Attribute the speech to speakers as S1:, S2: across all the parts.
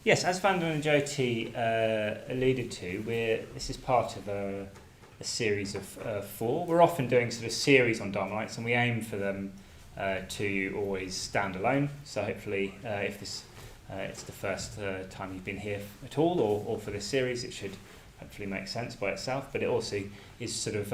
S1: Yes, as Vandana Jyoti alluded to, this is part of a series of 4. We're often doing sort of series on Dharma nights, and we aim for them to always stand alone. So hopefully, if this it's the first time you've been here at all, or for this series, it should hopefully make sense by itself. But it also is sort of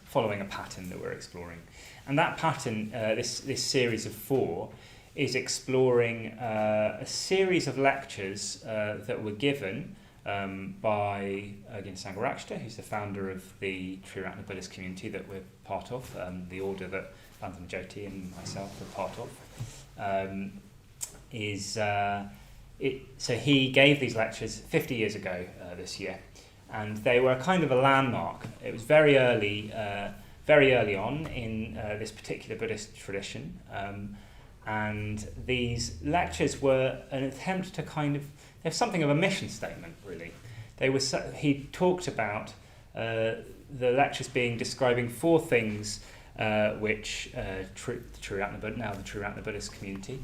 S1: following a pattern that we're exploring, and that pattern, this series of 4, is exploring a series of lectures that were given by, again, Sangharakshita, who's the founder of the Sthiramanas Buddhist community that we're part of, the order that Vandana Jyoti and myself are part of. So he gave these lectures 50 years ago this year, and they were kind of a landmark. It was very early on in this particular Buddhist tradition. And these lectures were an attempt to they're something of a mission statement, really. He talked about the lectures describing 4 things which now the Sthiramanas Buddhist community,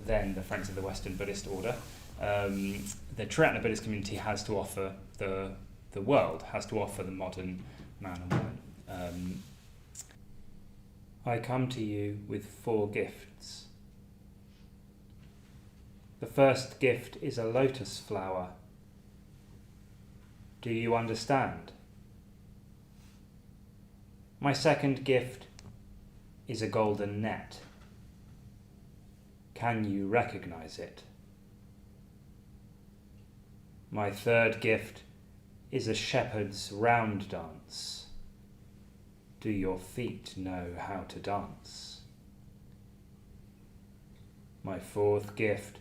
S1: then the Friends of the Western Buddhist Order, the Sthiramanas Buddhist community has to offer the world, has to offer the modern man and woman. I come to you with 4 gifts. The first gift is a lotus flower. Do you understand? My second gift is a golden net. Can you recognize it? My third gift is a shepherd's round dance. Do your feet know how to dance? My fourth gift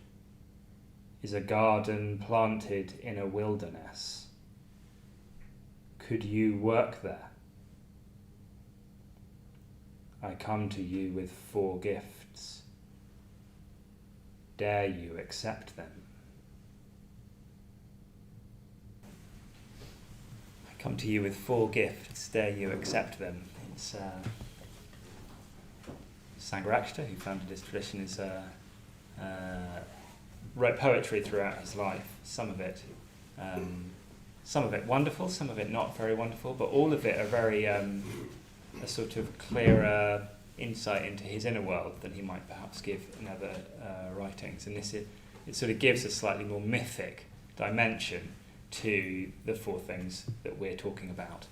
S1: is a garden planted in a wilderness. Could you work there? I come to you with 4 gifts. Dare you accept them? I come to you with 4 gifts. Dare you accept them? It's Sangharakshita, who founded this tradition, wrote poetry throughout his life. Some of it wonderful, some of it not very wonderful, but all of it are very a sort of clearer insight into his inner world than he might perhaps give in other writings. And it sort of gives a slightly more mythic dimension to the 4 things that we're talking about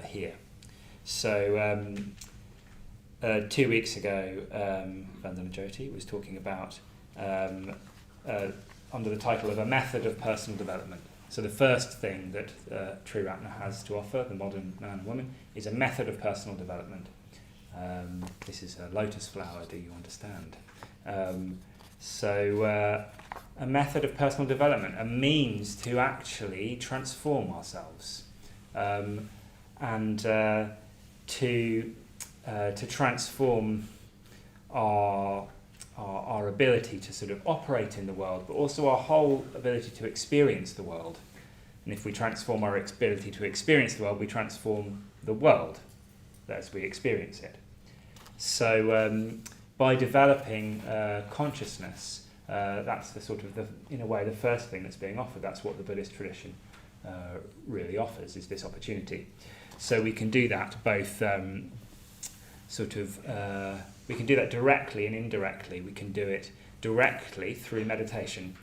S1: here. So 2 weeks ago, Vandana Jyoti was talking about, under the title of a method of personal development. So the first thing that Sthiramanas has to offer, the modern man and woman, is a method of personal development. This is a lotus flower, do you understand? So a method of personal development, a means to actually transform ourselves, and to transform our ability to sort of operate in the world, but also our whole ability to experience the world. And if we transform our ability to experience the world, we transform the world as we experience it. So by developing consciousness, that's the sort of, in a way, the first thing that's being offered. That's what the Buddhist tradition really offers, is this opportunity. So we can do that both we can do that directly and indirectly. We can do it directly through meditation.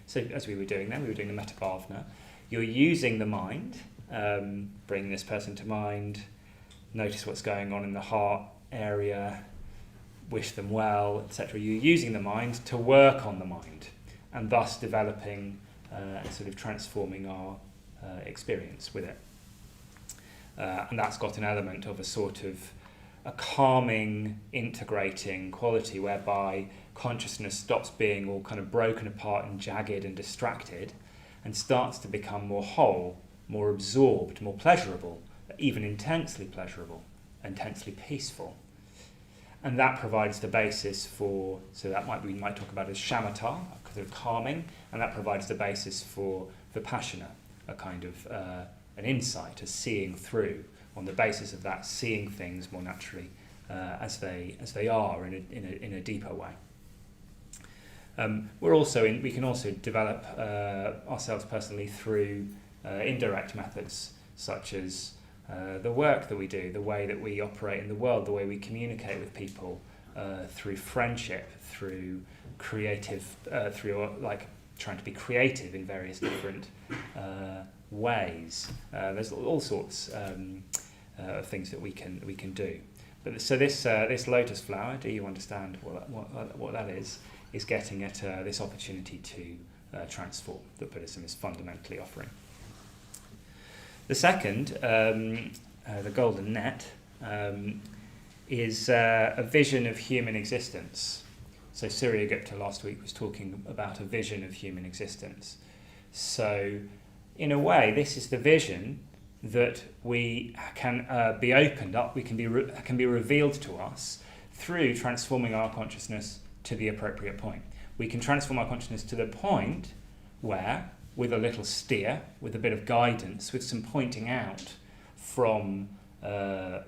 S1: So as we were doing then, we were doing the metta bhavana. You're using the mind, bringing this person to mind, notice what's going on in the heart area, wish them well, etc. You're using the mind to work on the mind, and thus developing and sort of transforming our experience with it. And that's got an element of a sort of a calming, integrating quality, whereby consciousness stops being all kind of broken apart and jagged and distracted, and starts to become more whole, more absorbed, more pleasurable, even intensely pleasurable, intensely peaceful. And that provides the basis for, we might talk about as shamatha, a kind of calming, and that provides the basis for vipassana, a kind of an insight, a seeing through, on the basis of that, seeing things more naturally as they are in a deeper way. We can also develop ourselves personally through indirect methods, such as the work that we do, the way that we operate in the world, the way we communicate with people, through friendship, through creative, through like trying to be creative in various different ways. There's all sorts of things that we can do. But so this lotus flower, do you understand what that is getting at this opportunity to transform that Buddhism is fundamentally offering. The second, the golden net, is a vision of human existence. So Surya Gupta last week was talking about a vision of human existence. So in a way, this is the vision that we can be opened up, can be revealed to us through transforming our consciousness to the appropriate point. We can transform our consciousness to the point where, with a little steer, with a bit of guidance, with some pointing out from the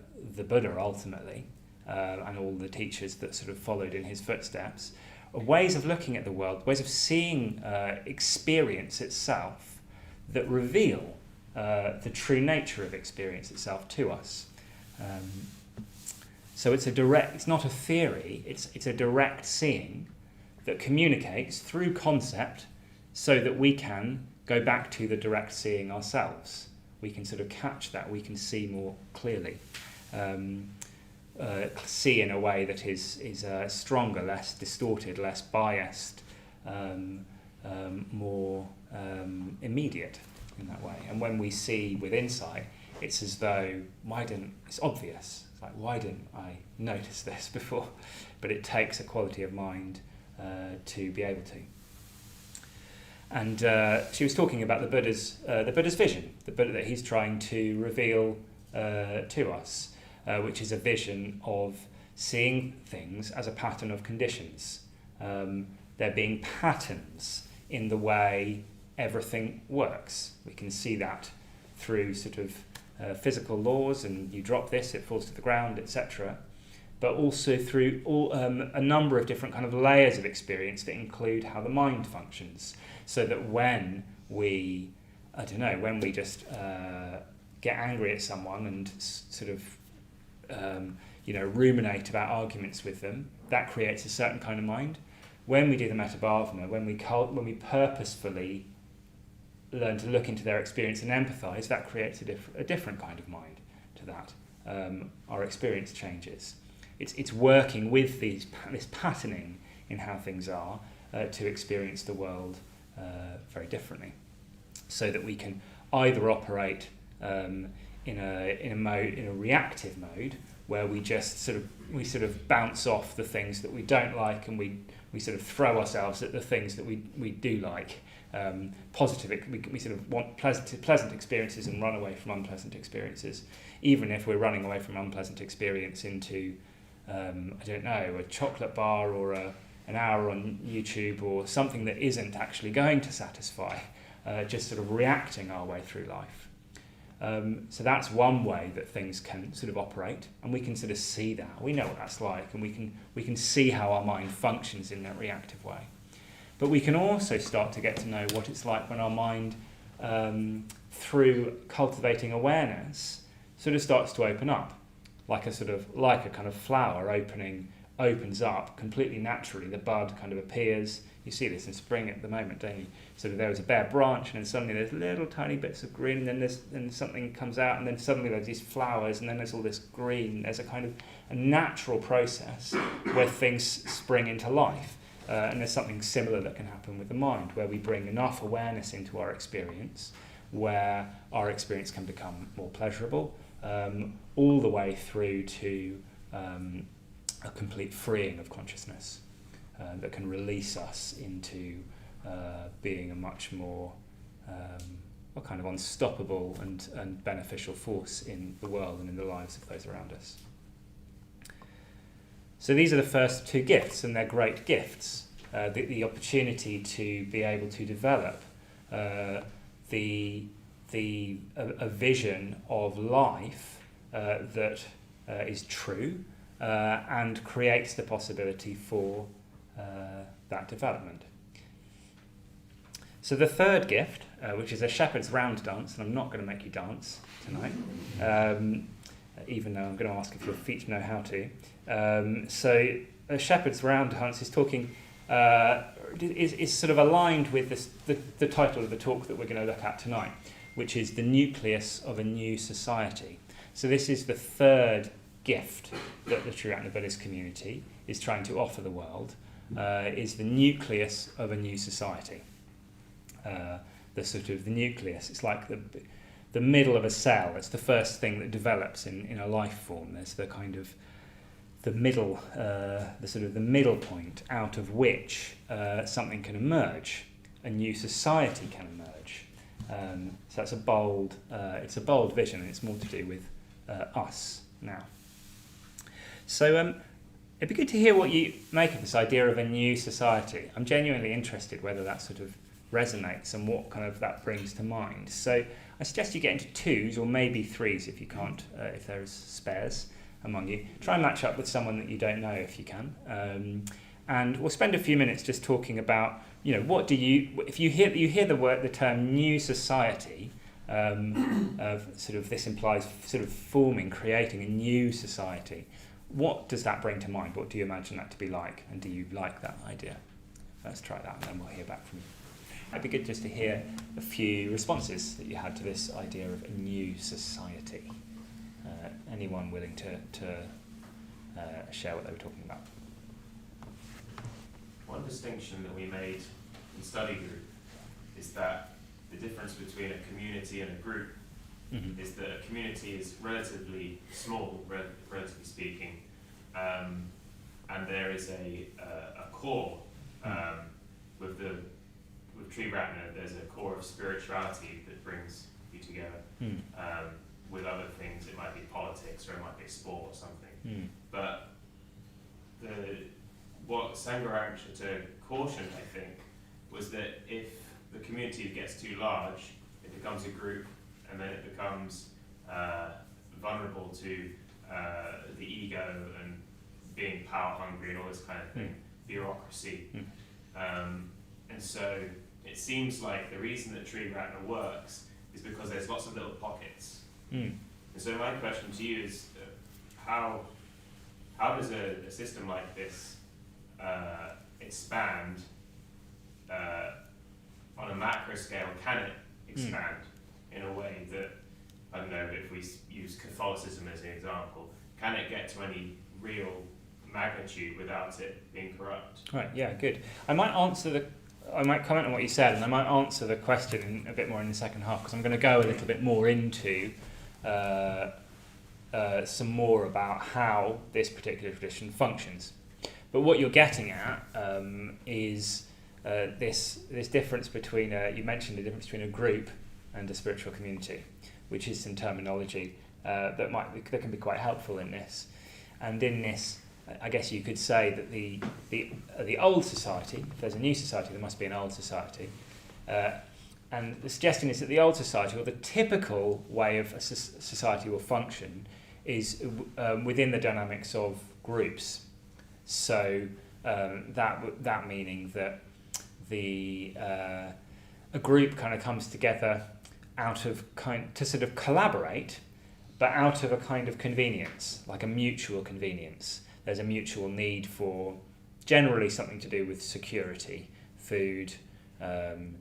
S1: Buddha ultimately, and all the teachers that sort of followed in his footsteps, ways of looking at the world, ways of seeing experience itself that reveal the true nature of experience itself to us. So it's not a theory, it's a direct seeing that communicates through concept so that we can go back to the direct seeing ourselves. We can sort of catch that, we can see more clearly. See in a way that is stronger, less distorted, less biased, more immediate in that way. And when we see with insight, it's as though, it's obvious. It's like, why didn't I notice this before? But it takes a quality of mind to be able to. And she was talking about the Buddha's vision, the Buddha that he's trying to reveal to us, which is a vision of seeing things as a pattern of conditions. There being patterns in the way everything works. We can see that through sort of physical laws, and you drop this, it falls to the ground, etc. But also through a number of different kind of layers of experience that include how the mind functions. So that when we just get angry at someone and sort of ruminate about arguments with them, that creates a certain kind of mind. When we do the metabhavana, when we purposefully learn to look into their experience and empathise, that creates a different kind of mind to that. Our experience changes. It's working with this patterning in how things are to experience the world very differently, so that we can either operate in a reactive mode where we just sort of bounce off the things that we don't like, and we sort of throw ourselves at the things that we do like. We sort of want pleasant experiences and run away from unpleasant experiences, even if we're running away from unpleasant experience into a chocolate bar or an hour on YouTube or something that isn't actually going to satisfy, just sort of reacting our way through life. So that's one way that things can sort of operate, and we can sort of see that. We know what that's like, and we can see how our mind functions in that reactive way. But we can also start to get to know what it's like when our mind, through cultivating awareness, sort of starts to open up, like a kind of flower opens up completely naturally. The bud kind of appears. You see this in spring at the moment, don't you? So there was a bare branch, and then suddenly there's little tiny bits of green, and then something comes out, and then suddenly there's these flowers, and then there's all this green. There's a kind of a natural process where things spring into life. And there's something similar that can happen with the mind, where we bring enough awareness into our experience, where our experience can become more pleasurable, all the way through to a complete freeing of consciousness that can release us into being a much more kind of unstoppable and beneficial force in the world and in the lives of those around us. So these are the first two gifts, and they're great gifts. The opportunity to be able to develop a vision of life that is true and creates the possibility for that development. So the third gift, which is a shepherd's round dance, and I'm not going to make you dance tonight, even though I'm going to ask if your feet know how to. So a shepherd's round dance is talking, is sort of aligned with the title of the talk that we're going to look at tonight, which is the nucleus of a new society. So this is the third gift that the Sthiramanas Buddhist community is trying to offer the world, is the nucleus of a new society. The sort of the nucleus, it's like the middle of a cell. It's the first thing that develops in a life form. There's the kind of the middle, the sort of the middle point out of which something can emerge. A new society can emerge. So that's it's a bold vision, and it's more to do with us now. So it'd be good to hear what you make of this idea of a new society. I'm genuinely interested whether that sort of resonates and what kind of that brings to mind. So I suggest you get into twos or maybe threes if you can't, if there's spares among you. Try and match up with someone that you don't know if you can. And we'll spend a few minutes just talking about, what do you, if you hear the term new society, sort of this implies sort of creating a new society. What does that bring to mind? What do you imagine that to be like? And do you like that idea? Let's try that and then we'll hear back from you. It'd be good just to hear a few responses that you had to this idea of a new society. Anyone willing to share what they were talking about?
S2: One distinction that we made in study group is that the difference between a community and a group is that a community is relatively small, relatively speaking, and there is a core with Sthiramanas. There's a core of spirituality that brings you together. With other things, it might be politics or it might be sport or something. But what Sangharakshita cautioned, I think, was that if the community gets too large, it becomes a group, and then it becomes vulnerable to the ego and being power hungry and all this kind of thing, bureaucracy. And so it seems like the reason that Sthiramanas works is because there's lots of little pockets. And so my question to you is, how does a system like this expand on a macro scale? Can it expand in a way that, I don't know, if we use Catholicism as an example, can it get to any real magnitude without it being corrupt?
S1: Right, yeah, good. I might comment on what you said, and I might answer the question a bit more in the second half, because I'm going to go a little bit more into some more about how this particular tradition functions. But what you're getting at is this difference between, you mentioned the difference between a group and a spiritual community, which is some terminology that can be quite helpful in this. And in this, I guess you could say that the old society, if there's a new society, there must be an old society. And the suggestion is that the old society, or the typical way of a society will function, is within the dynamics of groups. So that meaning that a group kind of comes together to sort of collaborate, but out of a kind of convenience, like a mutual convenience. There's a mutual need for generally something to do with security, food,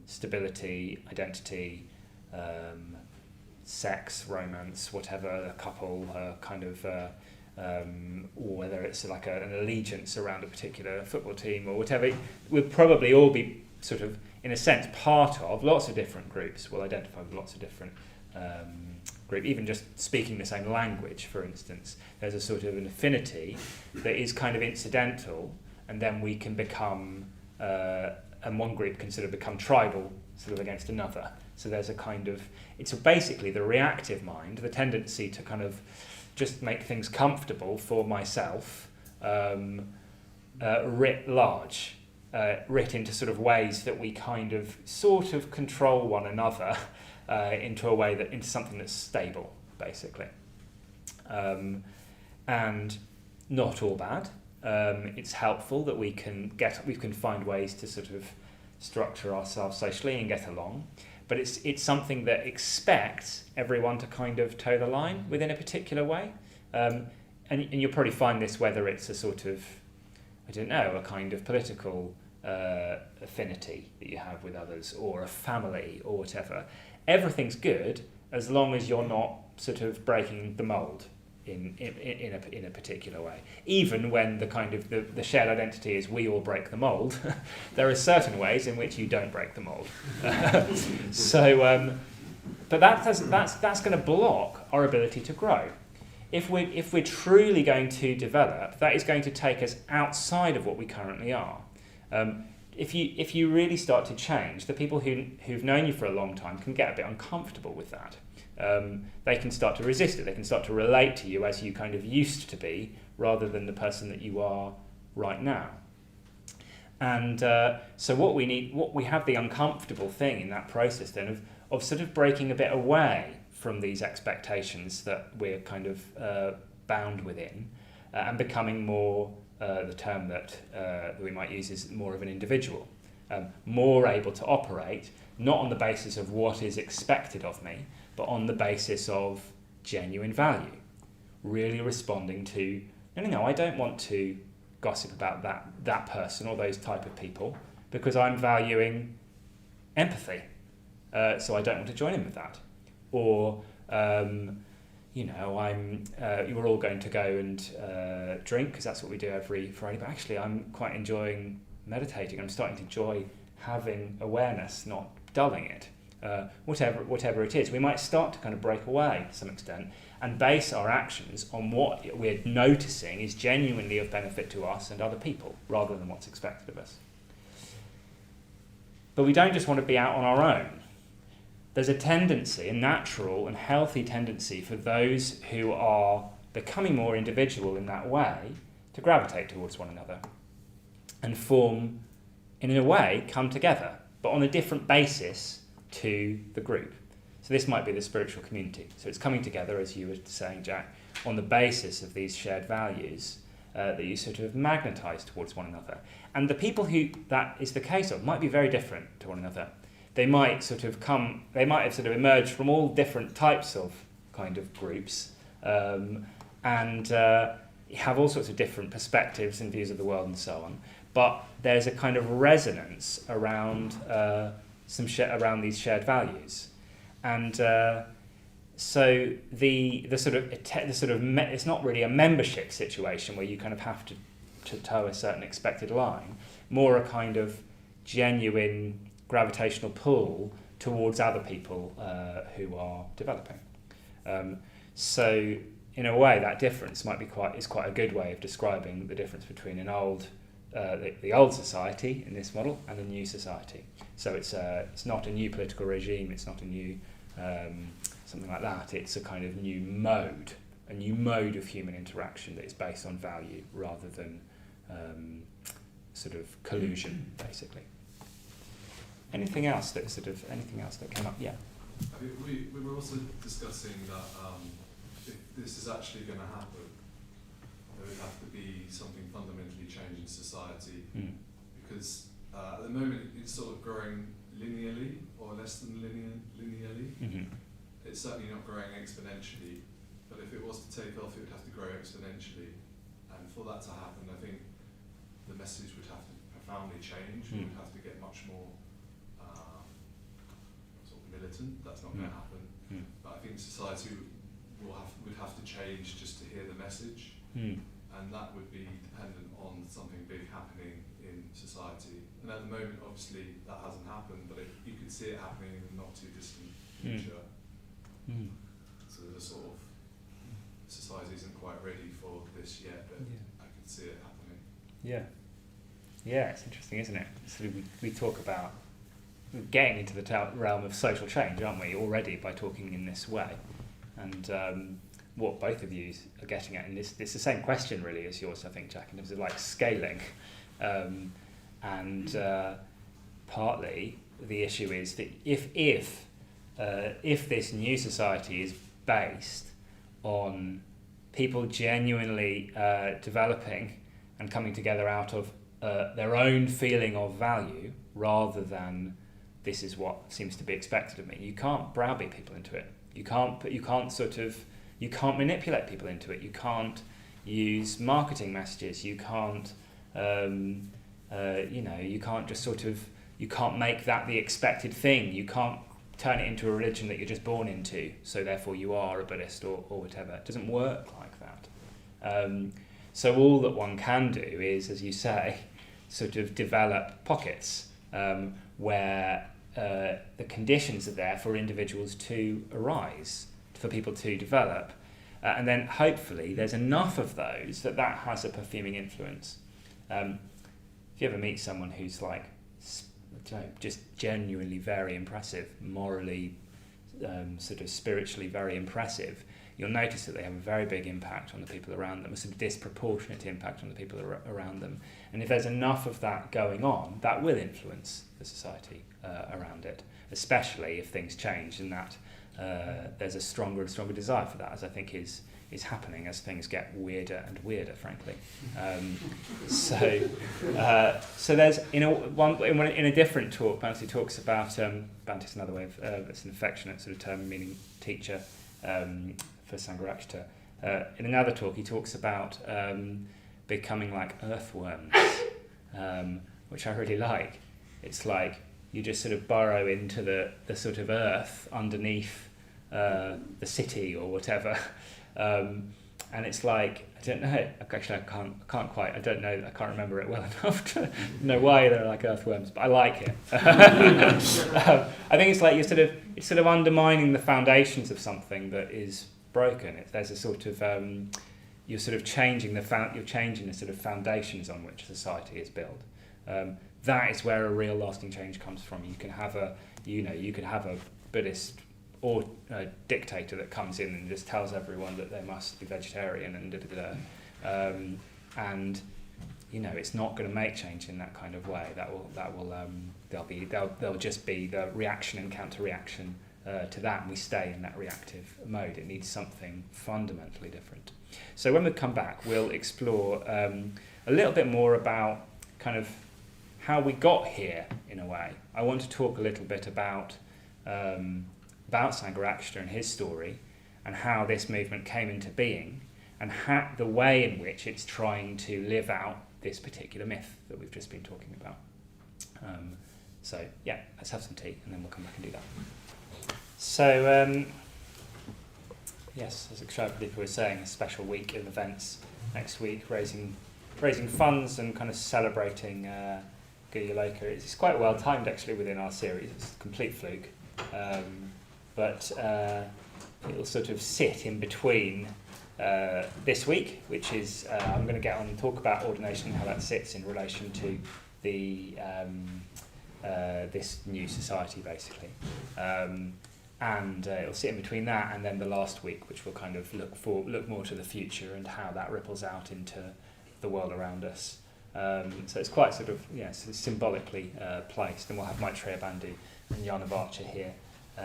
S1: stability, identity, sex, romance, whatever, a couple, or whether it's like an allegiance around a particular football team or whatever. We'll probably all be sort of, in a sense, part of lots of different groups. We'll identify with lots of different groups, even just speaking the same language, for instance. There's a sort of an affinity that is kind of incidental, and then we can become, and one group can sort of become tribal, sort of against another. So there's a kind of, it's basically the reactive mind, the tendency to kind of just make things comfortable for myself, writ large, writ into sort of ways that we kind of sort of control one another into something that's stable, basically. And not all bad. It's helpful that we can find ways to sort of structure ourselves socially and get along, but it's something that expects everyone to kind of toe the line within a particular way, and you'll probably find this whether it's a sort of, I don't know, a kind of political affinity that you have with others, or a family, or whatever. Everything's good as long as you're not sort of breaking the mould in a particular way. Even when the kind of the shared identity is we all break the mould, there are certain ways in which you don't break the mould. But that's going to block our ability to grow. If we're truly going to develop, that is going to take us outside of what we currently are. If you really start to change, the people who've known you for a long time can get a bit uncomfortable with that. They can start to resist it. They can start to relate to you as you kind of used to be, rather than the person that you are right now. And so what we have the uncomfortable thing in that process then of sort of breaking a bit away from these expectations that we're kind of bound within, and becoming more, the term that we might use is more of an individual, more able to operate, not on the basis of what is expected of me, but on the basis of genuine value, really responding to, no, I don't want to gossip about that person or those type of people, because I'm valuing empathy, so I don't want to join in with that. Or, we're all going to go and drink, because that's what we do every Friday, but actually I'm quite enjoying meditating. I'm starting to enjoy having awareness, not dulling it. Whatever it is, we might start to kind of break away to some extent and base our actions on what we're noticing is genuinely of benefit to us and other people, rather than what's expected of us. But we don't just want to be out on our own. There's a tendency, a natural and healthy tendency, for those who are becoming more individual in that way to gravitate towards one another and form, in a way, come together, but on a different basis to the group. So this might be the spiritual community. So it's coming together, as you were saying, Jack, on the basis of these shared values that you sort of magnetise towards one another. And the people who that is the case of might be very different to one another. They might have sort of emerged from all different types of kind of groups, and have all sorts of different perspectives and views of the world and so on. But there's a kind of resonance around around these shared values, and so it's not really a membership situation where you kind of have to toe a certain expected line, more a kind of genuine gravitational pull towards other people who are developing. So in a way, that difference is quite a good way of describing the difference between an old the old society in this model and a new society. So it's not a new political regime, it's not a new something like that. It's a kind of new mode of human interaction that is based on value rather than sort of collusion, basically. Anything else that came up? Yeah.
S3: I mean, we were also discussing that if this is actually going to happen, there would have to be something fundamentally changed in society, because at the moment it's sort of growing linearly or less than linearly. Mm-hmm. It's certainly not growing exponentially, but if it was to take off, it would have to grow exponentially. And for that to happen, I think the message would have to profoundly change. We would have to get much more sort of militant. That's not going to happen. But I think society would have to change just to hear the message. And that would be dependent on something big happening in society. And at the moment, obviously, that hasn't happened, but you could see it happening in the not too distant future. So there's a sort of, society isn't quite ready for this yet, but I can see it happening.
S1: Yeah, it's interesting, isn't it? So we talk about getting into the realm of social change, aren't we, already, by talking in this way? And what both of you are getting at, and it's the same question really as yours, I think, Jack, in terms of like scaling, and partly the issue is that if this new society is based on people genuinely developing and coming together out of their own feeling of value rather than this is what seems to be expected of me. You can't browbeat people into it. You can't manipulate people into it. You can't use marketing messages. You can't you can't just you can't make that the expected thing. You can't turn it into a religion that you're just born into, so therefore you are a Buddhist or whatever. It doesn't work like that. So all that one can do is, as you say, sort of develop pockets where the conditions are there for individuals to arise, for people to develop. And then hopefully there's enough of those that has a perfuming influence. If you ever meet someone who's like, just genuinely very impressive, morally, sort of spiritually very impressive, you'll notice that they have a very big impact on the people around them, a sort of disproportionate impact on the people around them. And if there's enough of that going on, that will influence the society around it, especially if things change and that there's a stronger and stronger desire for that, as I think is happening as things get weirder and weirder, frankly. So there's in a different talk, Bhante talks about Bhante is another way of it's an affectionate sort of term meaning teacher for Sangharakshita. In another talk, he talks about becoming like earthworms, which I really like. It's like you just sort of burrow into the sort of earth underneath the city or whatever. And it's like, I don't know, actually I can't quite, I don't know, I can't remember it well enough to know why they're like earthworms, but I like it. I think it's like it's sort of undermining the foundations of something that is broken. There's a sort of, you're sort of changing the sort of foundations on which society is built. That is where a real lasting change comes from. You can have a Buddhist or a dictator that comes in and just tells everyone that they must be vegetarian and and it's not going to make change in that kind of way. There'll just be the reaction and counter-reaction to that, and we stay in that reactive mode. It needs something fundamentally different. So when we come back, we'll explore a little bit more about kind of how we got here, in a way. I want to talk a little bit about Sangharakshita and his story, and how this movement came into being, and the way in which it's trying to live out this particular myth that we've just been talking about. So yeah, let's have some tea, and then we'll come back and do that. So yes, as Akshay was saying, a special week of events next week, raising funds and kind of celebrating Guyaloka. It's quite well timed actually within our series. It's a complete fluke. But it'll sort of sit in between this week, which is I'm going to get on and talk about ordination and how that sits in relation to the this new society, basically. And it'll sit in between that and then the last week, which will kind of look more to the future and how that ripples out into the world around us. So it's quite sort of symbolically placed, and we'll have Maitreya Bandhu and Jana Varcha here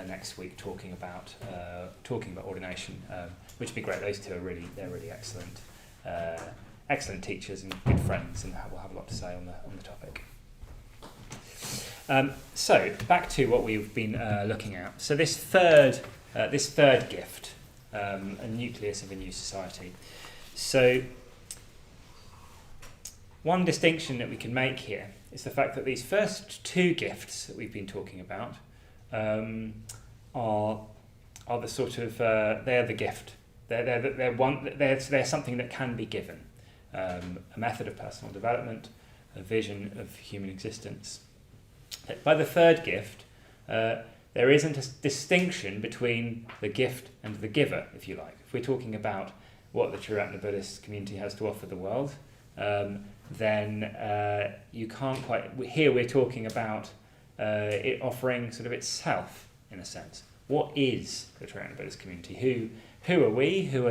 S1: next week talking about ordination, which would be great. Those two are really excellent teachers and good friends, and we'll have a lot to say on the topic. So back to what we've been looking at. So this third gift, a nucleus of a new society. So one distinction that we can make here is the fact that these first two gifts that we've been talking about are the sort of they're the gift. They're something that can be given. A method of personal development, a vision of human existence. By the third gift, there isn't a distinction between the gift and the giver, if you like. If we're talking about what the Sthiramanas Buddhist community has to offer the world, then you can't quite. Here we're talking about it offering sort of itself, in a sense. What is the Sthiramanas Buddhist community? Who are we? Who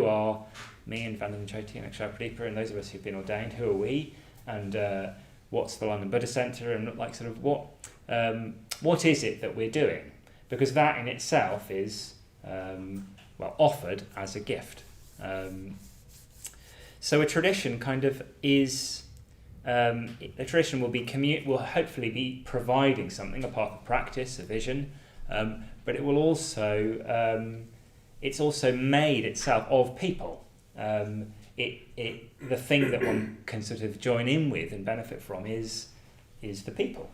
S1: are me and Vandana Jyoti and Akshay Pradeepa and those of us who've been ordained? Who are we? And what's the London Buddhist Centre? And like sort of what is it that we're doing? Because that in itself is offered as a gift. So a tradition kind of is, a tradition will hopefully be providing something, a path of practice, a vision, but it will also, it's also made itself of people. The thing that one can sort of join in with and benefit from is the people.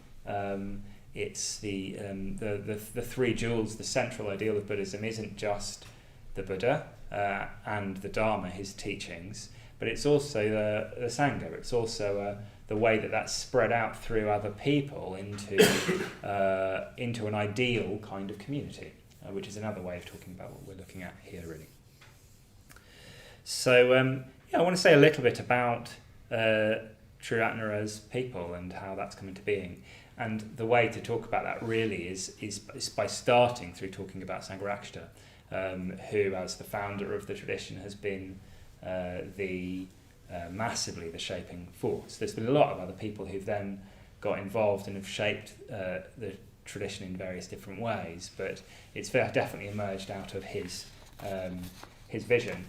S1: It's the three jewels. The central ideal of Buddhism isn't just the Buddha and the Dharma, his teachings, but it's also the Sangha. It's also the way that that's spread out through other people into an ideal kind of community, which is another way of talking about what we're looking at here, really. So, I want to say a little bit about Triratna people and how that's come into being. And the way to talk about that really is by starting through talking about Sangharakshita, who, as the founder of the tradition, has been massively the shaping force. There's been a lot of other people who've then got involved and have shaped the tradition in various different ways, but it's definitely emerged out of his vision.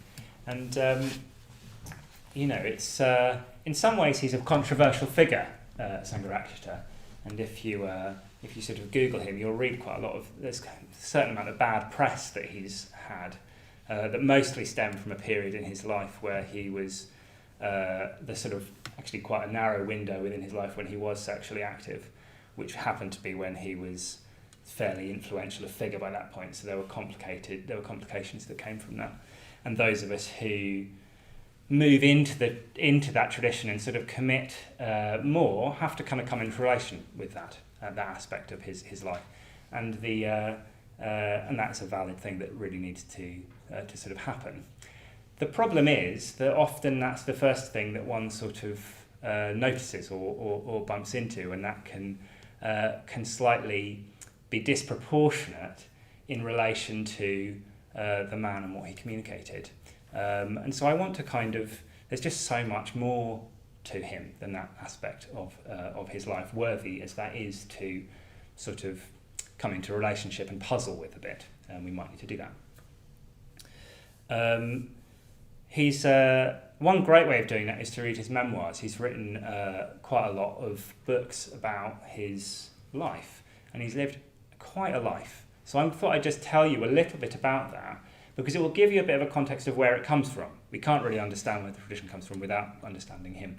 S1: And it's in some ways he's a controversial figure, Sangharakshita. And if you sort of Google him, you'll read quite a lot of, there's a certain amount of bad press that he's had, that mostly stem from a period in his life where he was the sort of actually quite a narrow window within his life when he was sexually active, which happened to be when he was fairly influential a figure by that point. So there were complications that came from that. And those of us who move into that tradition and sort of commit more have to kind of come into relation with that aspect of his life, and and that's a valid thing that really needs to sort of happen. The problem is that often that's the first thing that one sort of notices or bumps into, and that can slightly be disproportionate in relation to the man and what he communicated. And so I want to there's just so much more to him than that aspect of his life, worthy as that is to sort of come into a relationship and puzzle with a bit. We might need to do that. He's one great way of doing that is to read his memoirs. He's written quite a lot of books about his life, and he's lived quite a life. So I thought I'd just tell you a little bit about that, because it will give you a bit of a context of where it comes from. We can't really understand where the tradition comes from without understanding him.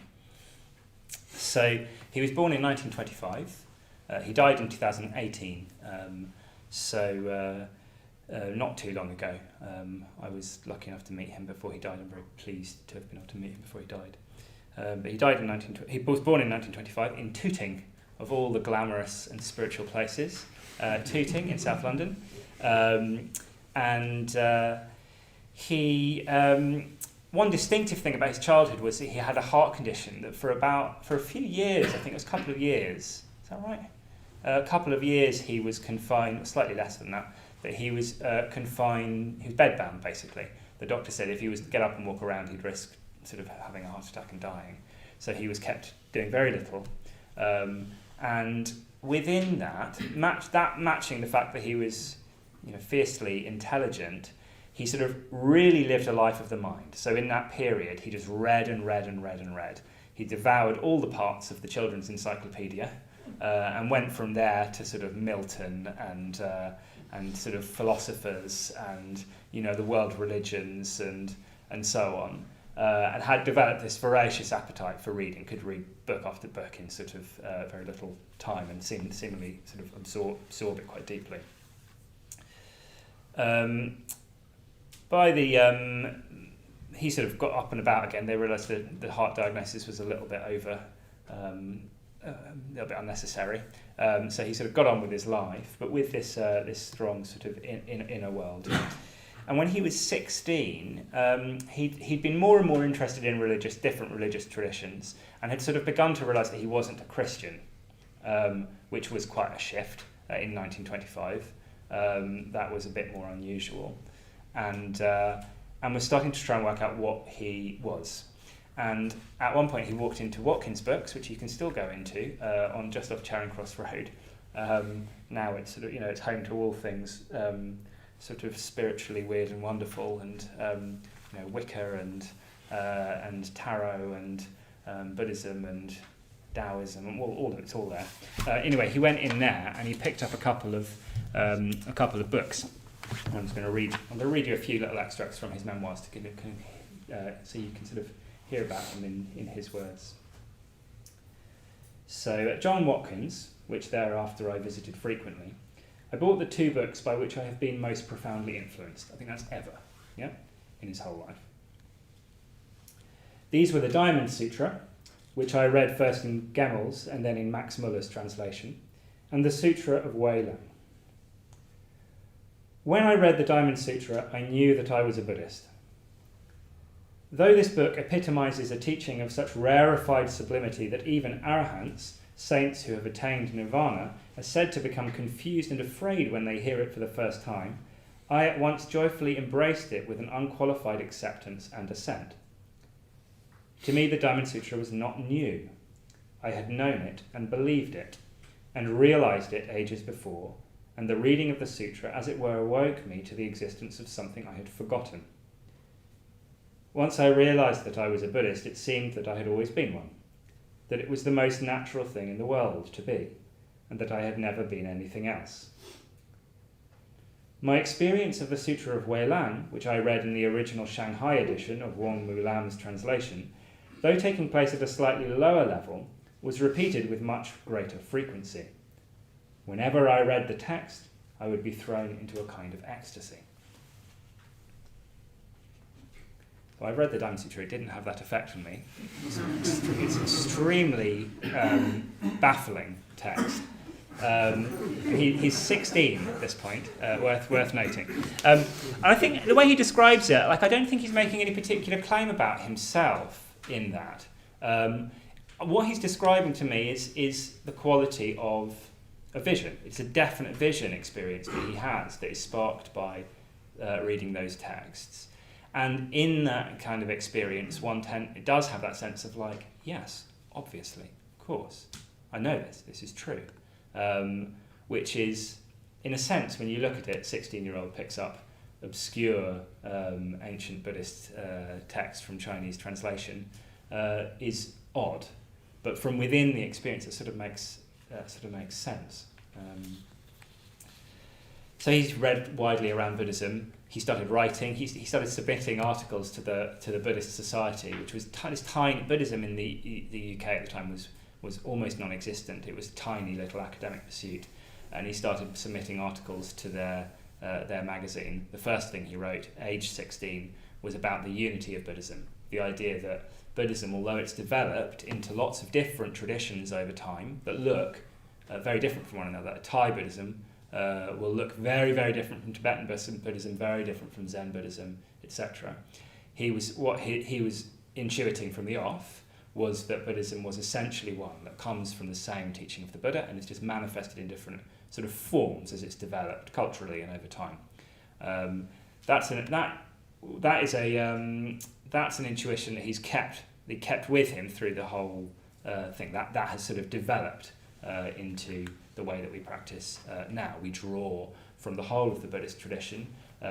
S1: So he was born in 1925. He died in 2018. Not too long ago. I was lucky enough to meet him before he died. I'm very pleased to have been able to meet him before he died. But he died he was born in 1925 in Tooting, of all the glamorous and spiritual places. Tooting in South London. One distinctive thing about his childhood was that he had a heart condition that for a few years, I think it was a couple of years, is that right? A couple of years he was confined, slightly less than that, but he was confined, he was bedbound basically. The doctor said if he was to get up and walk around, he'd risk sort of having a heart attack and dying. So he was kept doing very little. And within that, matching the fact that he was fiercely intelligent, he sort of really lived a life of the mind. So in that period, he just read and read and read and read. He devoured all the parts of the children's encyclopedia and went from there to sort of Milton and sort of philosophers and the world religions and so on, and had developed this voracious appetite for reading. Could read book after book in sort of very little time and seemingly sort of absorb it quite deeply. He sort of got up and about again. They realised that the heart diagnosis was a little bit a little bit unnecessary. So he sort of got on with his life, but with this strong sort of inner world. And when he was 16, he'd been more and more interested in different religious traditions, and had sort of begun to realise that he wasn't a Christian, which was quite a shift in 1925. That was a bit more unusual, and was starting to try and work out what he was. And at one point he walked into Watkins Books, which you can still go into on just off Charing Cross Road. Now it's sort of it's home to all things sort of spiritually weird and wonderful, and Wicca and and tarot and Buddhism and Taoism, and all of it's all there. Anyway, he went in there and he picked up a couple of books. I'm going to read you a few little extracts from his memoirs to give it, so you can sort of hear about him in his words. So at John Watkins, which thereafter I visited frequently, I bought the 2 books by which I have been most profoundly influenced. I think that's ever, yeah, in his whole life. These were the Diamond Sutra, which I read first in Gemmel's and then in Max Muller's translation, and the Sutra of Wei Lan. When I read the Diamond Sutra, I knew that I was a Buddhist. Though this book epitomizes a teaching of such rarefied sublimity that even arahants, saints who have attained nirvana, are said to become confused and afraid when they hear it for the first time, I at once joyfully embraced it with an unqualified acceptance and assent. To me, the Diamond Sutra was not new. I had known it and believed it, and realized it ages before, and the reading of the sutra, as it were, awoke me to the existence of something I had forgotten. Once I realized that I was a Buddhist, it seemed that I had always been one, that it was the most natural thing in the world to be, and that I had never been anything else. My experience of the Sutra of Wei Lan, which I read in the original Shanghai edition of Wang Mu Lam's translation, though taking place at a slightly lower level, was repeated with much greater frequency. Whenever I read the text, I would be thrown into a kind of ecstasy. Well, I've read the Diamond Sutra, it didn't have that effect on me. It's an extremely baffling text. He's 16 at this point, worth noting. And I think the way he describes it, I don't think he's making any particular claim about himself in that. What he's describing to me is the quality of a vision. It's a definite vision experience that he has that is sparked by reading those texts. And in that kind of experience, it does have that sense of yes, obviously, of course, I know this is true. Which is, in a sense, when you look at it, 16-year-old picks up obscure ancient Buddhist text from Chinese translation, is odd. But from within the experience, it sort of makes sense. So he's read widely around Buddhism. He started writing. He started submitting articles to the Buddhist Society, which was this tiny. Buddhism in the UK at the time was almost non-existent. It was a tiny little academic pursuit, and he started submitting articles to their magazine. The first thing he wrote, age 16, was about the unity of Buddhism. The idea that Buddhism, although it's developed into lots of different traditions over time that look very different from one another. Thai Buddhism will look very, very different from Tibetan Buddhism, very different from Zen Buddhism, etc. He was intuiting from the off was that Buddhism was essentially one that comes from the same teaching of the Buddha, and it's just manifested in different sort of forms as it's developed culturally and over time. That's an intuition that he kept with him through the whole thing. That has sort of developed into the way that we practice now. We draw from the whole of the Buddhist tradition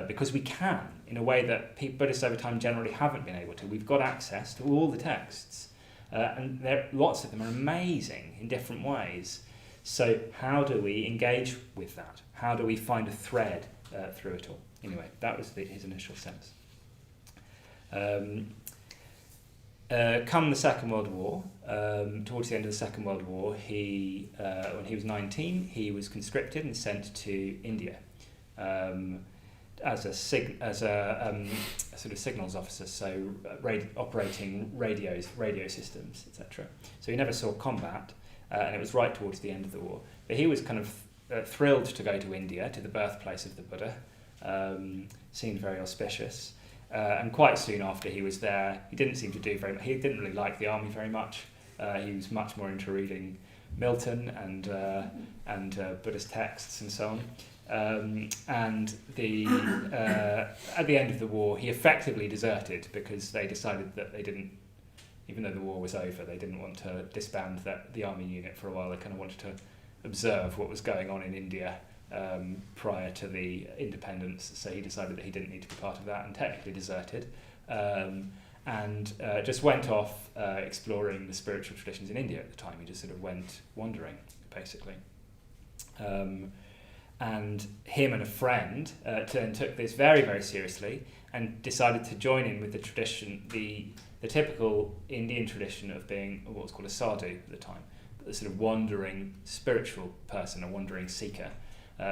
S1: because we can, in a way that Buddhists over time generally haven't been able to. We've got access to all the texts, and lots of them are amazing in different ways. So how do we engage with that? How do we find a thread through it all? Anyway, that was his initial sense. Come the Second World War, towards the end of the Second World War, when he was 19, he was conscripted and sent to India as a sort of signals officer, so operating radio systems, etc. So he never saw combat, and it was right towards the end of the war. But he was kind of thrilled to go to India, to the birthplace of the Buddha. Seemed very auspicious. And quite soon after he was there, he didn't seem to do very much. He didn't really like the army very much. He was much more into reading Milton and Buddhist texts and so on. At the end of the war, he effectively deserted because they decided that they didn't, even though the war was over, they didn't want to disband the army unit for a while. They kind of wanted to observe what was going on in India prior to the independence, so he decided that he didn't need to be part of that and technically deserted. and just went off exploring the spiritual traditions in India at the time. He just sort of went wandering, basically. And him and a friend then took this very, very seriously and decided to join in with the tradition, the typical Indian tradition of being what was called a sadhu at the time, a sort of wandering spiritual person, a wandering seeker,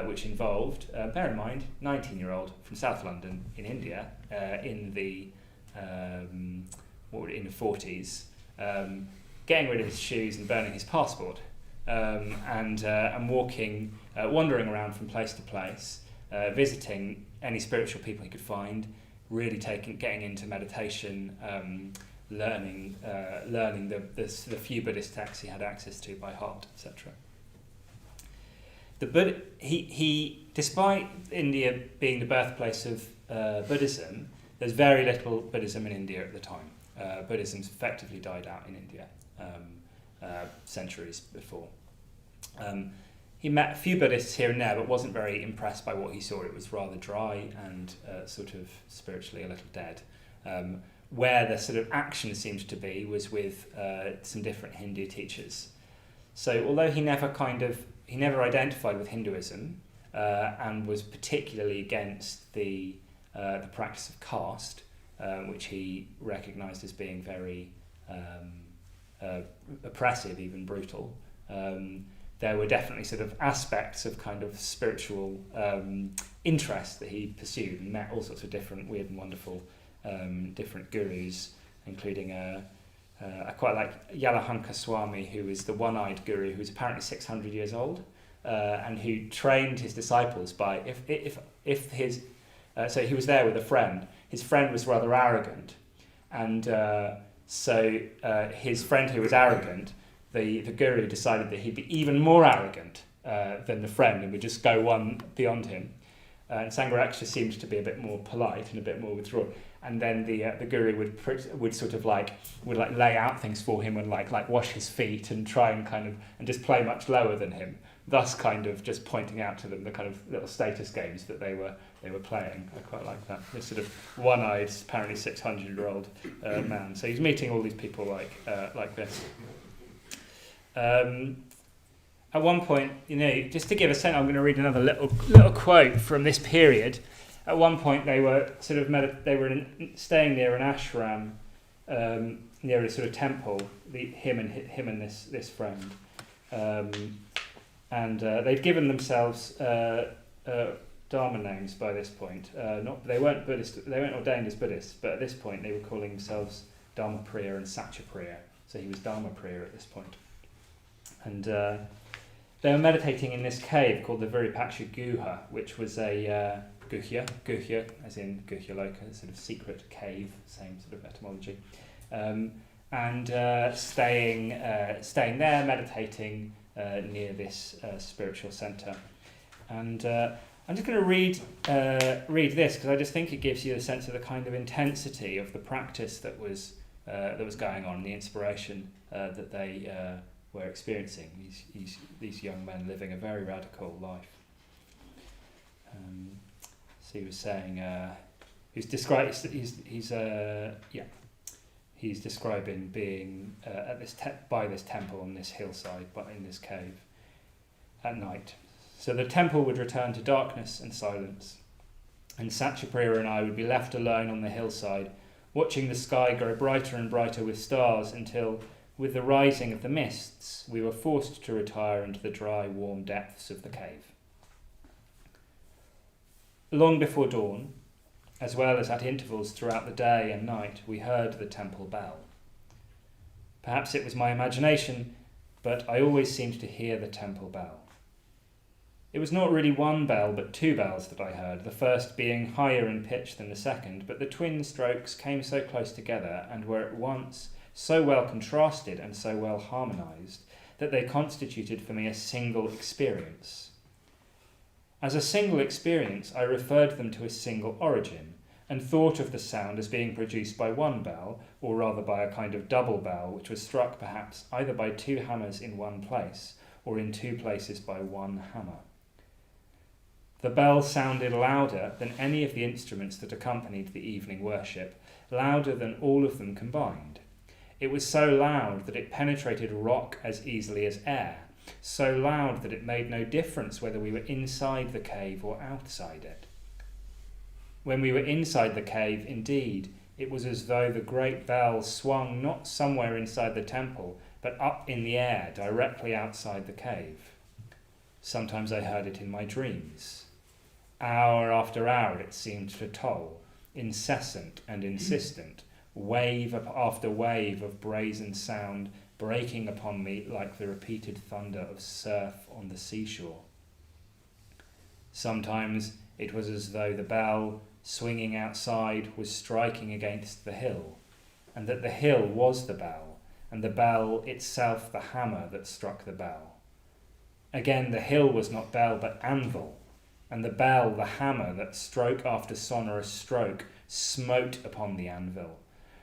S1: which involved, bear in mind, 19-year-old from South London in India in the 40s, getting rid of his shoes and burning his passport, and walking, wandering around from place to place, visiting any spiritual people he could find, really getting into meditation, learning the few Buddhist texts he had access to by heart, etc. He, despite India being the birthplace of Buddhism, there's very little Buddhism in India at the time. Buddhism's effectively died out in India centuries before. He met a few Buddhists here and there, but wasn't very impressed by what he saw. It was rather dry and sort of spiritually a little dead. Where the sort of action seemed to be was with some different Hindu teachers. So although he never identified with Hinduism and was particularly against the practice of caste, which he recognised as being very oppressive, even brutal. There were definitely sort of aspects of kind of spiritual interest that he pursued, and met all sorts of different weird and wonderful different gurus, including I quite like Yalahanka Swami, who is the one-eyed guru who's apparently 600 years old, and who trained his disciples by if his so he was there with a friend. His friend was rather arrogant, and so his friend who was arrogant, the guru decided that he'd be even more arrogant than the friend and would just go one beyond him. And Sangharakshita seemed to be a bit more polite and a bit more withdrawn. And then the guru would sort of would lay out things for him and like wash his feet and try and just play much lower than him, thus kind of just pointing out to them the kind of little status games that they were playing. I quite like that. This sort of one-eyed, apparently 600-year-old man. So he's meeting all these people like this. At one point, just to give a sense, I'm going to read another little quote from this period. At one point, they were sort of staying near an ashram, near a sort of temple. Him and this friend, and they'd given themselves Dharma names by this point. They weren't Buddhist. They weren't ordained as Buddhists, but at this point, they were calling themselves Dharmapriya and Satyapriya. So he was Dharmapriya at this point, and they were meditating in this cave called the Virupaksha Guha, which was a Guhya, as in Guhyaloka, a sort of secret cave, same sort of etymology, and staying there, meditating near this spiritual centre. And I'm just going to read this because I just think it gives you a sense of the kind of intensity of the practice that was going on, the inspiration that they were experiencing. These young men living a very radical life. So he was saying, he's describing being at by this temple on this hillside, but in this cave at night. So the temple would return to darkness and silence, and Satyapriya and I would be left alone on the hillside, watching the sky grow brighter and brighter with stars until, with the rising of the mists, we were forced to retire into the dry, warm depths of the cave. Long before dawn, as well as at intervals throughout the day and night, we heard the temple bell. Perhaps it was my imagination, but I always seemed to hear the temple bell. It was not really one bell, but two bells that I heard, the first being higher in pitch than the second, but the twin strokes came so close together and were at once so well contrasted and so well harmonised that they constituted for me a single experience. As a single experience, I referred them to a single origin, and thought of the sound as being produced by one bell, or rather by a kind of double bell, which was struck perhaps either by two hammers in one place, or in two places by one hammer. The bell sounded louder than any of the instruments that accompanied the evening worship, louder than all of them combined. It was so loud that it penetrated rock as easily as air, so loud that it made no difference whether we were inside the cave or outside it. When we were inside the cave, indeed, it was as though the great bell swung not somewhere inside the temple, but up in the air, directly outside the cave. Sometimes I heard it in my dreams. Hour after hour it seemed to toll, incessant and insistent, wave after wave of brazen sound breaking upon me like the repeated thunder of surf on the seashore. Sometimes it was as though the bell, swinging outside, was striking against the hill, and that the hill was the bell, and the bell itself the hammer that struck the bell. Again, the hill was not bell but anvil, and the bell the hammer that, stroke after sonorous stroke, smote upon the anvil.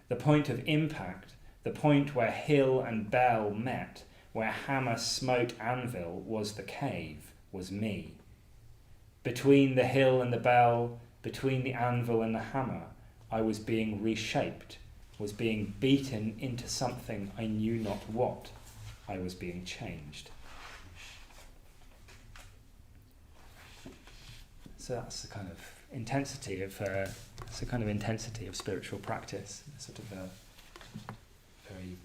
S1: The point of impact, the point where hill and bell met, where hammer smote anvil, was the cave, was me. Between the hill and the bell, between the anvil and the hammer, I was being reshaped, was being beaten into something I knew not what. I was being changed. So that's the kind of intensity of spiritual practice, sort of a very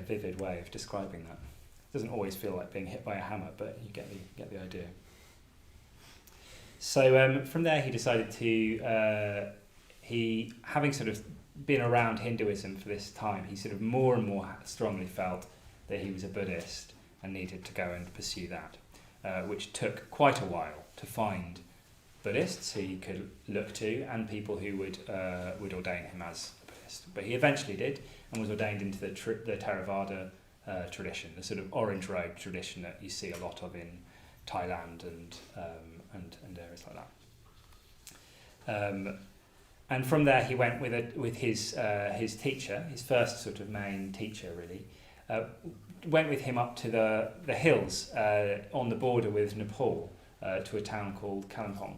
S1: vivid way of describing that. It doesn't always feel like being hit by a hammer, but you get the idea. So from there he decided to, having sort of been around Hinduism for this time, he sort of more and more strongly felt that he was a Buddhist and needed to go and pursue that, which took quite a while to find Buddhists who he could look to and people who would ordain him as a Buddhist. But he eventually did and was ordained into the Theravada tradition, the sort of orange robe tradition that you see a lot of in Thailand and areas like that. And from there he went with his teacher, his first sort of main teacher really, went with him up to the hills on the border with Nepal to a town called Kalimpong,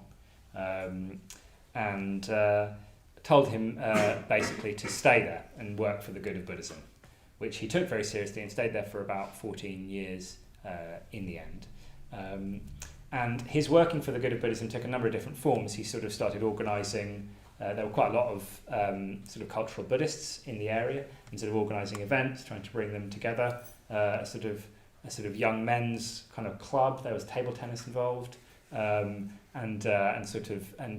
S1: and told him basically to stay there and work for the good of Buddhism, which he took very seriously and stayed there for about 14 years in the end. And his working for the good of Buddhism took a number of different forms. He sort of started organising, there were quite a lot of sort of cultural Buddhists in the area, and sort of organising events, trying to bring them together, a sort of young men's kind of club. There was table tennis involved, and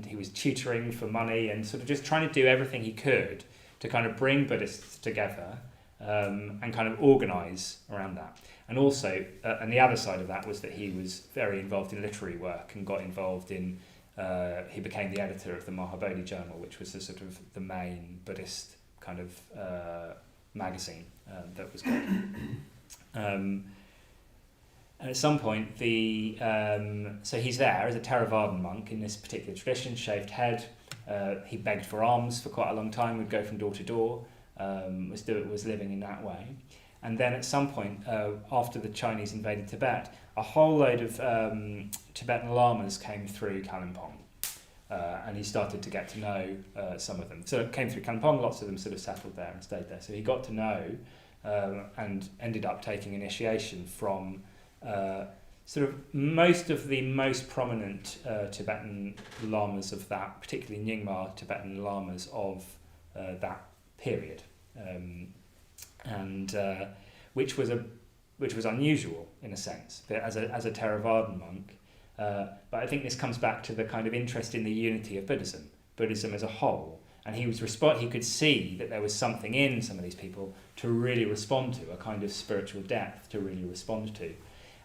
S1: he was tutoring for money and sort of just trying to do everything he could to kind of bring Buddhists together and kind of organise around that. And also, and the other side of that was that he was very involved in literary work and got involved in, he became the editor of the Mahabodhi Journal, which was the sort of the main Buddhist kind of magazine that was going. And at some point, so he's there as a Theravadan monk in this particular tradition, shaved head. He begged for alms for quite a long time, would go from door to door, was living in that way. And then at some point, after the Chinese invaded Tibet, a whole load of Tibetan lamas came through Kalimpong. And he started to get to know some of them. So it came through Kalimpong, lots of them sort of settled there and stayed there. So he got to know and ended up taking initiation from sort of most of the most prominent Tibetan lamas of that, particularly Nyingma Tibetan lamas of that period. Which was unusual in a sense, but as a Theravadan monk. But I think this comes back to the kind of interest in the unity of Buddhism as a whole. And he could see that there was something in some of these people to really respond to, a kind of spiritual depth to really respond to.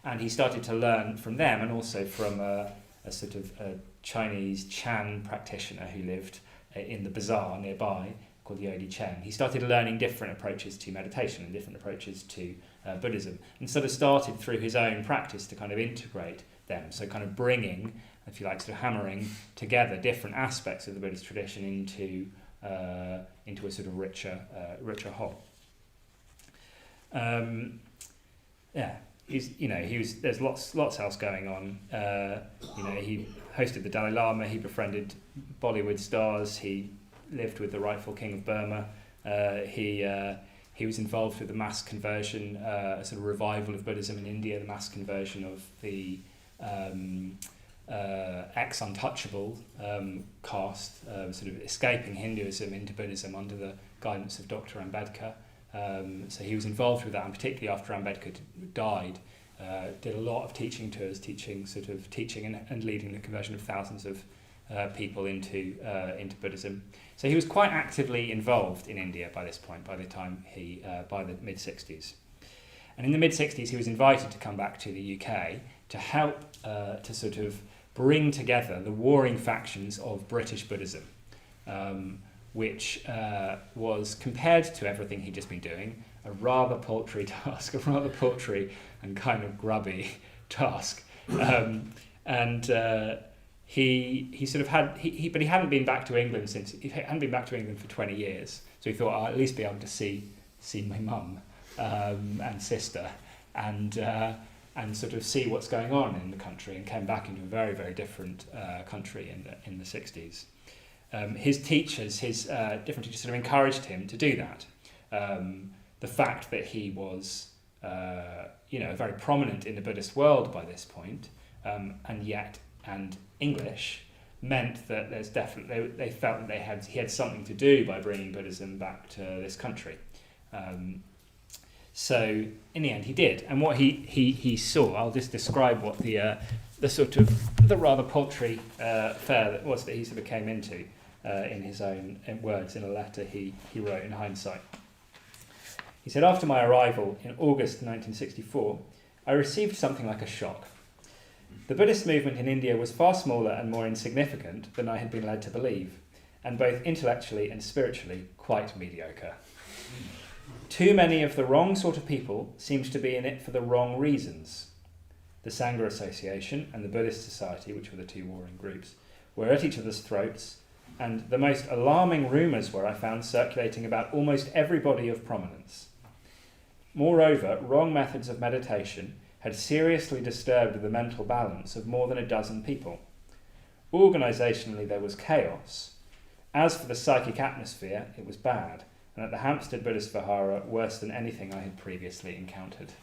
S1: And he started to learn from them, and also from a sort of a Chinese Chan practitioner who lived in the bazaar nearby, called Yodi Chen. He started learning different approaches to meditation and different approaches to Buddhism, and sort of started through his own practice to kind of integrate them. So kind of bringing, if you like, sort of hammering together different aspects of the Buddhist tradition into a sort of richer whole. there's lots else going on. He hosted the Dalai Lama. He befriended Bollywood stars. He lived with the rightful king of Burma. He was involved with the mass conversion, a sort of revival of Buddhism in India, the mass conversion of the ex-untouchable caste, sort of escaping Hinduism into Buddhism under the guidance of Dr. Ambedkar. So he was involved with that, and particularly after Ambedkar died, did a lot of teaching tours, teaching and leading the conversion of thousands of people into Buddhism. So he was quite actively involved in India by this point, by the mid-60s. And in the mid-60s, he was invited to come back to the UK to help to sort of bring together the warring factions of British Buddhism, which was, compared to everything he'd just been doing, a rather paltry task, a rather paltry and kind of grubby task. He sort of had, but he hadn't been back to England for 20 years. So he thought, I'll at least be able to see my mum and sister and sort of see what's going on in the country, and came back into a very, very different country in the 60s. His different teachers sort of encouraged him to do that. The fact that he was, very prominent in the Buddhist world by this point, and English, meant that they felt that he had something to do by bringing Buddhism back to this country. So in the end, he did, and what he saw. I'll just describe what the rather paltry affair that was that he sort of came into in his own words in a letter he wrote in hindsight. He said, "After my arrival in August 1964, I received something like a shock. The Buddhist movement in India was far smaller and more insignificant than I had been led to believe, and both intellectually and spiritually quite mediocre. Too many of the wrong sort of people seemed to be in it for the wrong reasons. The Sangha Association and the Buddhist Society, which were the two warring groups, were at each other's throats, and the most alarming rumours were, I found, circulating about almost everybody of prominence. Moreover, wrong methods of meditation had seriously disturbed the mental balance of more than a dozen people. Organisationally, there was chaos. As for the psychic atmosphere, it was bad, and at the Hampstead Buddhist Vihara, worse than anything I had previously encountered."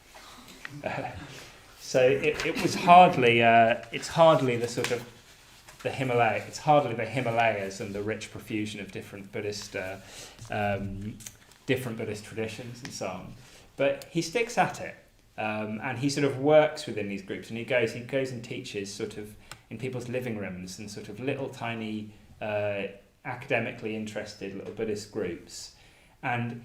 S1: So it was hardly. It's hardly the sort of the Himalaya. It's hardly the Himalayas and the rich profusion of different Buddhist traditions and so on. But he sticks at it. And he sort of works within these groups, and he goes and teaches sort of in people's living rooms and sort of little tiny academically interested little Buddhist groups, and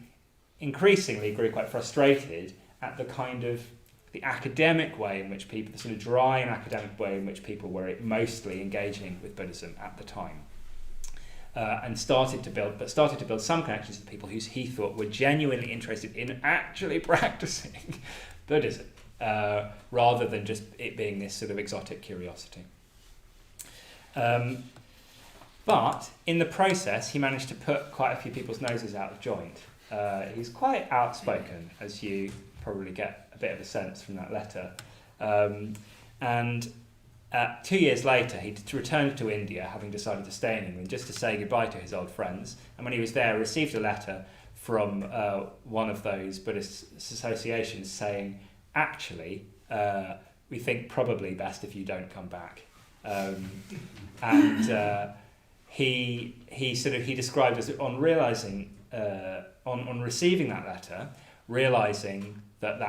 S1: increasingly grew quite frustrated at the kind of the academic way in which people, the sort of dry and academic way in which people were mostly engaging with Buddhism at the time. And started to build some connections with people who he thought were genuinely interested in actually practicing Buddhism, rather than just it being this sort of exotic curiosity. But in the process, he managed to put quite a few people's noses out of joint. He's quite outspoken, as you probably get a bit of a sense from that letter. And 2 years later, he returned to India, having decided to stay in England, just to say goodbye to his old friends. And when he was there, received a letter from one of those Buddhist associations saying, actually, we think probably best if you don't come back. He described as on realizing on receiving that letter, realizing that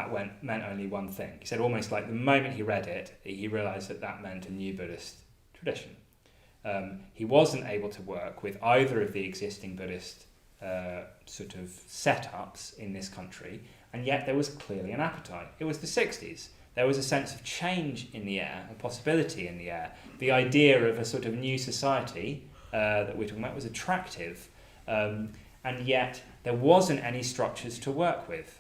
S1: meant only one thing. He said almost like the moment he read it, he realized that meant a new Buddhist tradition. He wasn't able to work with either of the existing Buddhist sort of setups in this country, and yet there was clearly an appetite. It was the 60s. There was a sense of change in the air, a possibility in the air. The idea of a sort of new society that we're talking about was attractive, and yet there wasn't any structures to work with.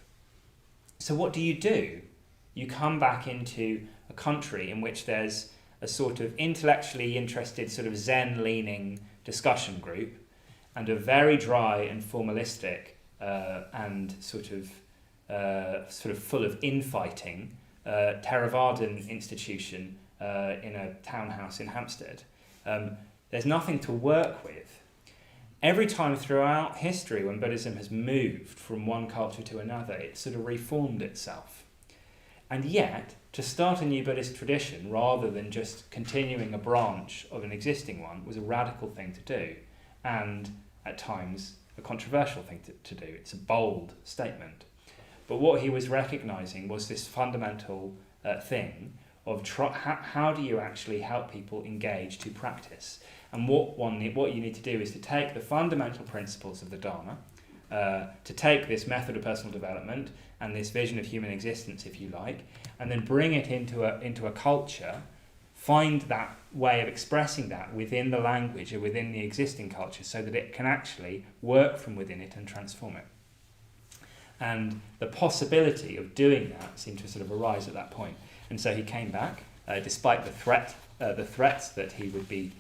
S1: So what do? You come back into a country in which there's a sort of intellectually interested, sort of Zen-leaning discussion group, and a very dry and formalistic and sort of full of infighting Theravadan institution in a townhouse in Hampstead. There's nothing to work with. Every time throughout history when Buddhism has moved from one culture to another, it sort of reformed itself. And yet, to start a new Buddhist tradition rather than just continuing a branch of an existing one was a radical thing to do, and at times a controversial thing to do. It's a bold statement. But what he was recognising was this fundamental thing of how do you actually help people engage to practice? And what you need to do is to take the fundamental principles of the Dharma, to take this method of personal development and this vision of human existence, if you like, and then bring it into a culture, find that way of expressing that within the language or within the existing culture so that it can actually work from within it and transform it. And the possibility of doing that seemed to sort of arise at that point. And so he came back, despite the threats that he would be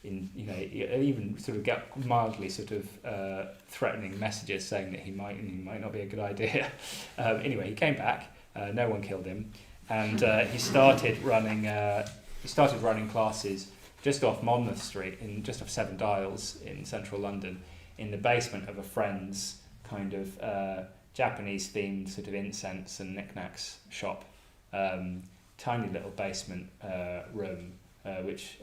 S1: even sort of get mildly sort of threatening messages saying that he might not be a good idea. Anyway, he came back. No one killed him, and he started running classes just off Monmouth Street, just off Seven Dials in central London, in the basement of a friend's kind of Japanese-themed sort of incense and knickknacks shop. Tiny little basement room, which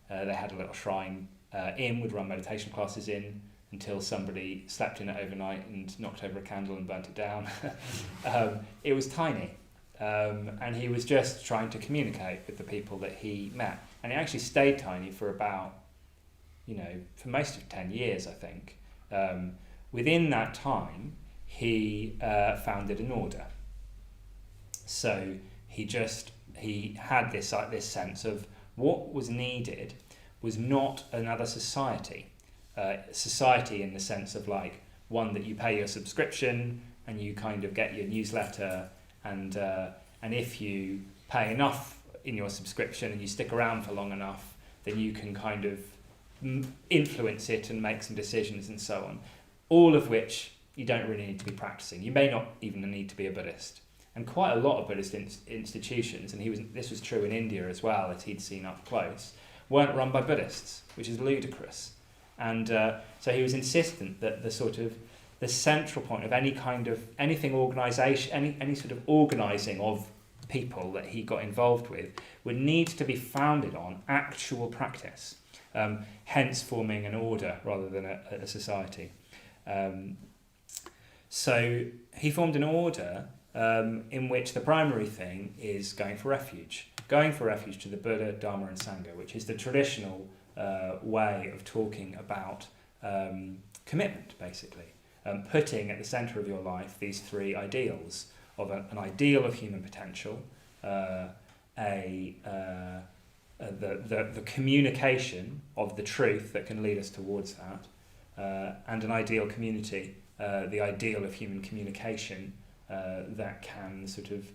S1: they had a little shrine would run meditation classes in until somebody slept in it overnight and knocked over a candle and burnt it down. It was tiny, and he was just trying to communicate with the people that he met. And it actually stayed tiny for about, for most of 10 years, I think. Within that time, he founded an order. So he had this sense of what was needed was not another society. Society in the sense of like one that you pay your subscription and you kind of get your newsletter, and if you pay enough in your subscription and you stick around for long enough, then you can kind of influence it and make some decisions and so on. All of which you don't really need to be practicing. You may not even need to be a Buddhist. And quite a lot of Buddhist institutions, and this was true in India as well, as he'd seen up close, weren't run by Buddhists, which is ludicrous. And so he was insistent that the central point of anything organisation, any sort of organising of people that he got involved with would need to be founded on actual practice, hence forming an order rather than a society. So he formed an order in which the primary thing is going for refuge to the Buddha, Dharma and Sangha, which is the traditional way of talking about commitment, basically. Putting at the centre of your life these three ideals of an ideal of human potential, the communication of the truth that can lead us towards that, and an ideal community, the ideal of human communication that can sort of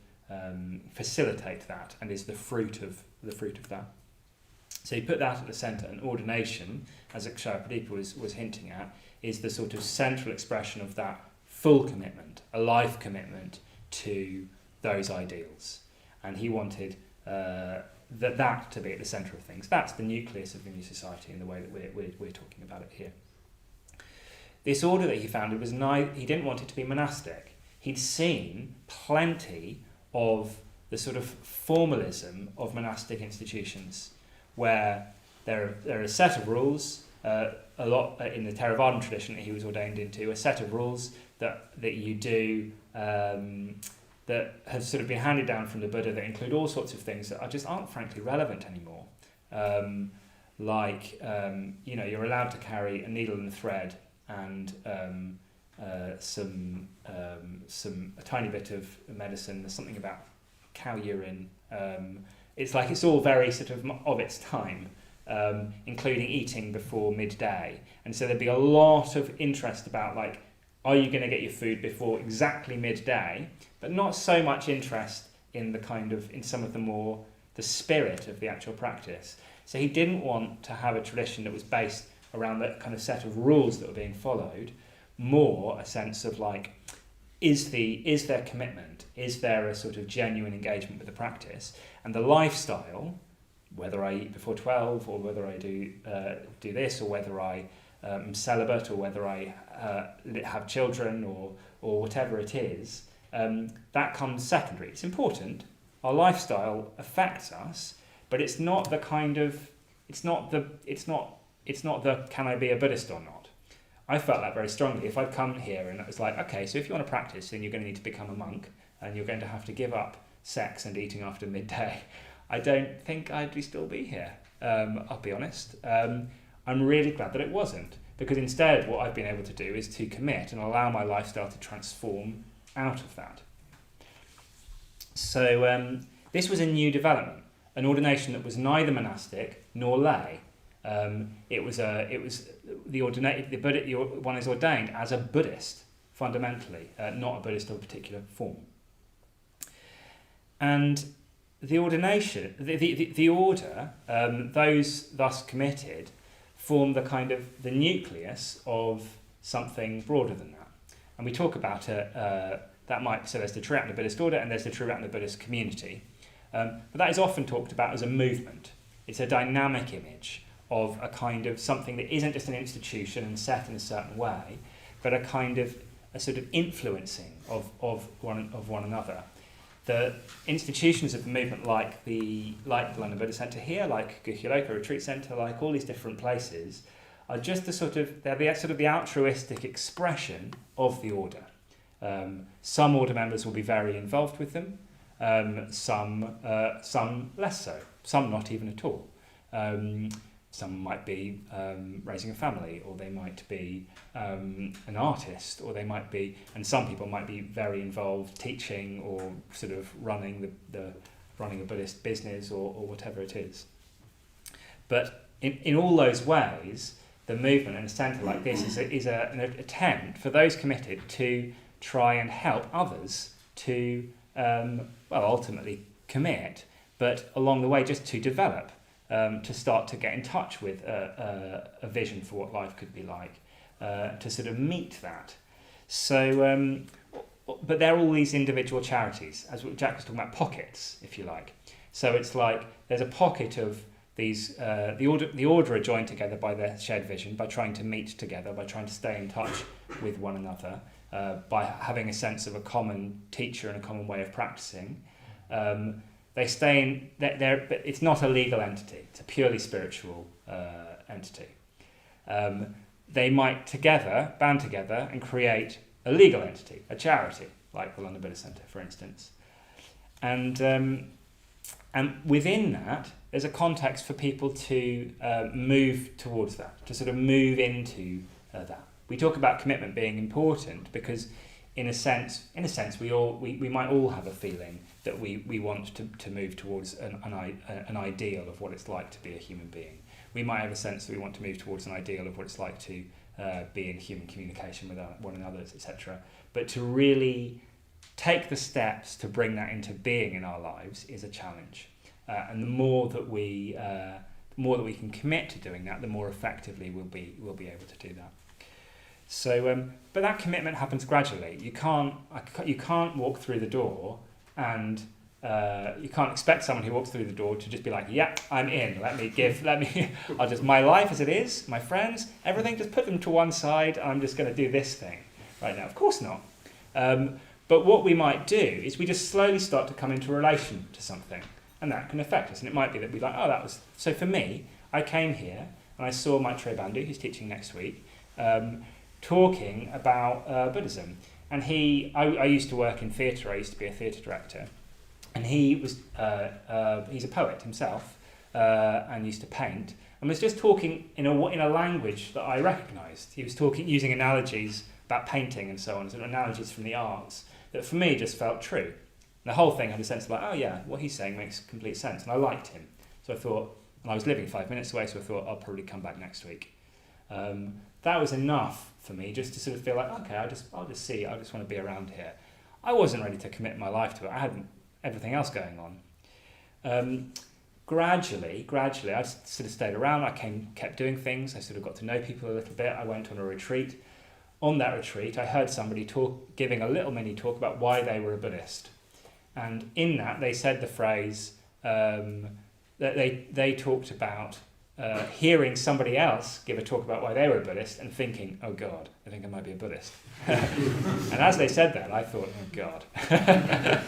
S1: facilitate that and is the fruit of that. So you put that at the centre, and ordination, as Akshaya Pradeepa was hinting at, is the sort of central expression of that full commitment, a life commitment to those ideals. And he wanted that to be at the centre of things. That's the nucleus of the new society in the way that we're talking about it here. This order that he founded he didn't want it to be monastic. He'd seen plenty of the sort of formalism of monastic institutions, where there are a set of rules, a lot in the Theravadan tradition that he was ordained into, a set of rules that you do that have sort of been handed down from the Buddha that include all sorts of things that aren't frankly relevant anymore. You're allowed to carry a needle and thread and a tiny bit of medicine. There's something about cow urine. It's all very sort of its time, including eating before midday. And so there'd be a lot of interest about are you going to get your food before exactly midday, but not so much interest in some of the spirit of the actual practice. So he didn't want to have a tradition that was based around that kind of set of rules that were being followed, more a sense of is there commitment? Is there a sort of genuine engagement with the practice? And the lifestyle, whether I eat before 12 or whether I do this, or whether I am celibate, or whether I have children, or whatever it is, that comes secondary. It's important. Our lifestyle affects us, but it's not the can I be a Buddhist or not? I felt that very strongly. If I'd come here and it was like, okay, so if you want to practice, then you're going to need to become a monk, and you're going to have to give up sex and eating after midday, I don't think I'd still be here. I'll be honest. I'm really glad that it wasn't, because instead what I've been able to do is to commit and allow my lifestyle to transform out of that. So this was a new development, an ordination that was neither monastic nor lay. One is ordained as a Buddhist fundamentally, not a Buddhist of a particular form. And the ordination, the order, those thus committed, form the nucleus of something broader than that. And we talk about it. So there's the Triratna Buddhist order and there's the Triratna Buddhist community. But that is often talked about as a movement. It's a dynamic image of a kind of something that isn't just an institution and set in a certain way, but a sort of influencing of one another. The institutions of the movement, like the London Buddhist Centre here, like Guhyaloka Retreat Centre, like all these different places, are just they're the altruistic expression of the order. Some order members will be very involved with them, some less so, some not even at all. Some might be raising a family, or they might be an artist, or they might be, and some people might be very involved teaching or sort of running running a Buddhist business or whatever it is. But in all those ways, the movement in a centre like this is an attempt for those committed to try and help others to ultimately commit, but along the way just to develop. To start to get in touch with a vision for what life could be like, to sort of meet that. So, but they're all these individual charities, as Jack was talking about, pockets, if you like. So it's like there's a pocket of these. The order are joined together by their shared vision, by trying to meet together, by trying to stay in touch with one another, by having a sense of a common teacher and a common way of practicing. They stay in, but it's not a legal entity, it's a purely spiritual entity. They might band together and create a legal entity, a charity, like the London Buddhist Centre, for instance. And within that, there's a context for people to move towards that, to sort of move into that. We talk about commitment being important because in a sense, we might all have a feeling that we want to move towards an ideal of what it's like to be a human being. We might have a sense that we want to move towards an ideal of what it's like to be in human communication with one another, etc. But to really take the steps to bring that into being in our lives is a challenge. And the more that we can commit to doing that, the more effectively we'll be able to do that. So, but that commitment happens gradually. You can't walk through the door, and you can't expect someone who walks through the door to just be like, "Yeah, I'm in. My life as it is, my friends, everything. Just put them to one side. I'm just going to do this thing right now." Of course not. But what we might do is we just slowly start to come into relation to something, and that can affect us. And it might be that we like, "Oh, that was." So for me, I came here and I saw Maitreya Bandhu, who's teaching next week. Talking about Buddhism, and I used to work in theatre. I used to be a theatre director, and he's a poet himself, and used to paint, and was just talking in a language that I recognised. He was talking using analogies about painting and so on, sort of analogies from the arts that for me just felt true. And the whole thing had a sense of like, oh yeah, what he's saying makes complete sense, and I liked him. So I thought, and I was living 5 minutes away, so I thought I'll probably come back next week. That was enough for me just to sort of feel like, okay, I'll just see, I just want to be around here. I wasn't ready to commit my life to it. I had everything else going on. Gradually, I sort of stayed around. I kept doing things. I sort of got to know people a little bit. I went on a retreat. on that retreat, I heard somebody giving a little mini talk about why they were a Buddhist. And in that, they said the phrase that they talked about hearing somebody else give a talk about why they were a Buddhist and thinking, oh God, I think I might be a Buddhist. And as they said that, I thought, oh God, I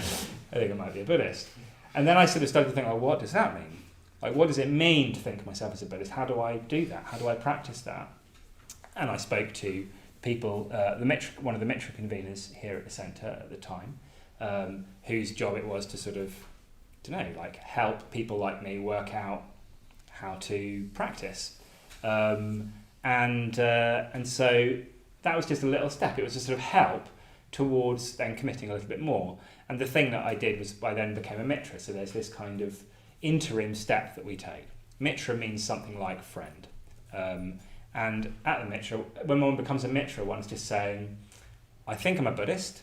S1: think I might be a Buddhist. And then I sort of started to think, well, what does that mean? Like, what does it mean to think of myself as a Buddhist? How do I do that? How do I practice that? And I spoke to people, one of the Mitra conveners here at the centre at the time, whose job it was to sort of, help people like me work out how to practice. And so that was just a little step. It was a sort of help towards then committing a little bit more. And the thing that I did was I then became a Mitra. So there's this kind of interim step that we take. Mitra means something like friend. And at the Mitra, when one becomes a Mitra, one's just saying, I think I'm a Buddhist.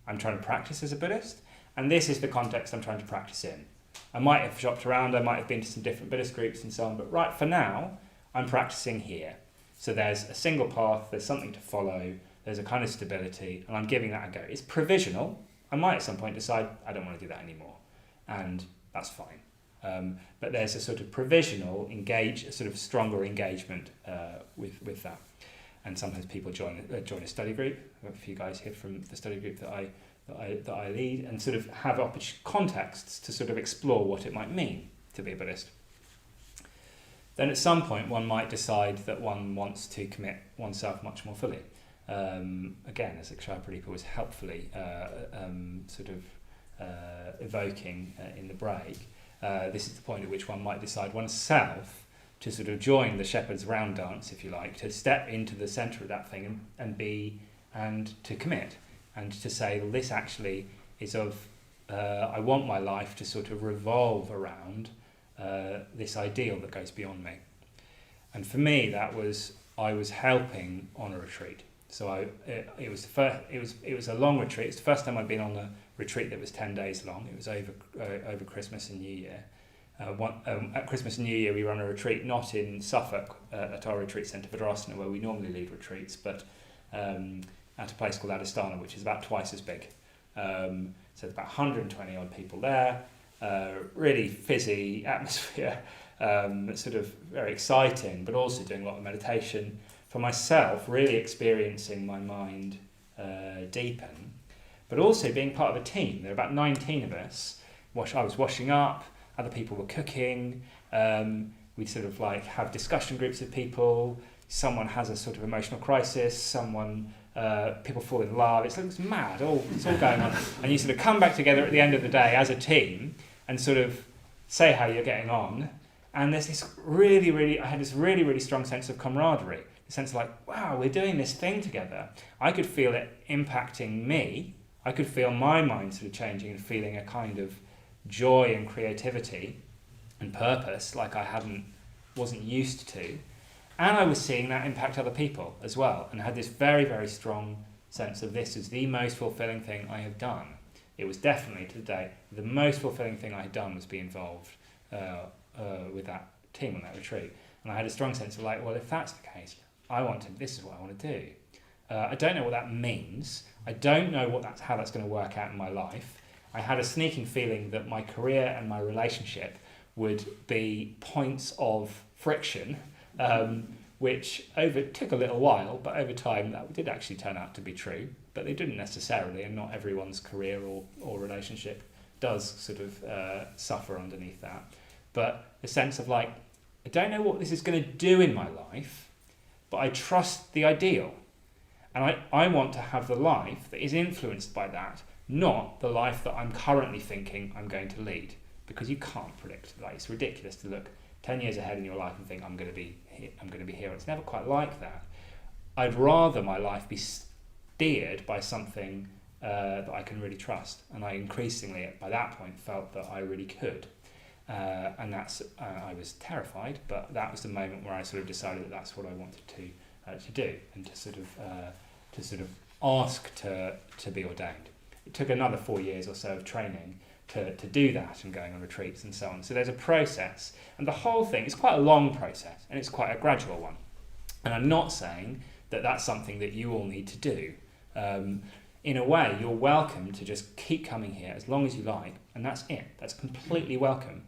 S1: I'm trying to practice as a Buddhist. And this is the context I'm trying to practice in. I might have shopped around, I might have been to some different Buddhist groups and so on, but right for now, I'm practicing here. So there's a single path, there's something to follow, there's a kind of stability, and I'm giving that a go. It's provisional. I might at some point decide I don't want to do that anymore, and that's fine. But there's a sort of provisional a sort of stronger engagement with that. And sometimes people join a study group. I've got a few guys here from the study group that I lead, and sort of have contexts to sort of explore what it might mean to be a Buddhist. Then at some point one might decide that one wants to commit oneself much more fully. Again, as Akshay was helpfully evoking in the break, this is the point at which one might decide oneself to sort of join the shepherd's round dance, if you like, to step into the centre of that thing and to commit. And to say, well, this actually is I want my life to sort of revolve around this ideal that goes beyond me. And for me, I was helping on a retreat. So it was a long retreat. It's the first time I'd been on a retreat that was 10 days long. It was over Christmas and New Year. At Christmas and New Year, we run a retreat not in Suffolk at our retreat centre, Vidrasana, where we normally lead retreats, but at a place called Adhisthana, which is about twice as big. So there's about 120 odd people there, really fizzy atmosphere, sort of very exciting, but also doing a lot of meditation. For myself, really experiencing my mind deepen, but also being part of a team. There are about 19 of us. I was washing up, other people were cooking, we'd sort of have discussion groups with people, someone has a sort of emotional crisis, people fall in love, it's mad, it's all going on. And you sort of come back together at the end of the day as a team and sort of say how you're getting on. And there's this I had this really, really strong sense of camaraderie, the sense of wow, we're doing this thing together. I could feel it impacting me. I could feel my mind sort of changing and feeling a kind of joy and creativity and purpose like I wasn't used to. And I was seeing that impact other people as well, and I had this very, very strong sense of this is the most fulfilling thing I have done. It was definitely today the most fulfilling thing I had done was be involved with that team on that retreat. And I had a strong sense of well, if that's the case, this is what I want to do. I don't know what that means. I don't know how that's going to work out in my life. I had a sneaking feeling that my career and my relationship would be points of friction, which took a little while, but over time that did actually turn out to be true. But they didn't necessarily, and not everyone's career or relationship does sort of suffer underneath that. But the sense of I don't know what this is going to do in my life, but I trust the ideal. And I want to have the life that is influenced by that, not the life that I'm currently thinking I'm going to lead. Because you can't predict that. It's ridiculous to look 10 years ahead in your life and think I'm going to be here. It's never quite like that. I'd rather my life be steered by something that I can really trust. And I increasingly, by that point, felt that I really could. And I was terrified, but that was the moment where I sort of decided that that's what I wanted to do, and to sort of ask to be ordained. It took another 4 years or so of training to do that and going on retreats and so on. So there's a process, and the whole thing is quite a long process, and it's quite a gradual one. And I'm not saying that that's something that you all need to do. In a way, you're welcome to just keep coming here as long as you like, and that's it. That's completely welcome.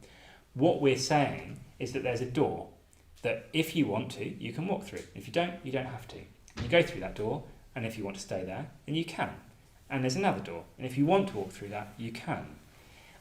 S1: What we're saying is that there's a door that if you want to, you can walk through. If you don't have to. You go through that door, and if you want to stay there, then you can. And there's another door, and if you want to walk through that, you can.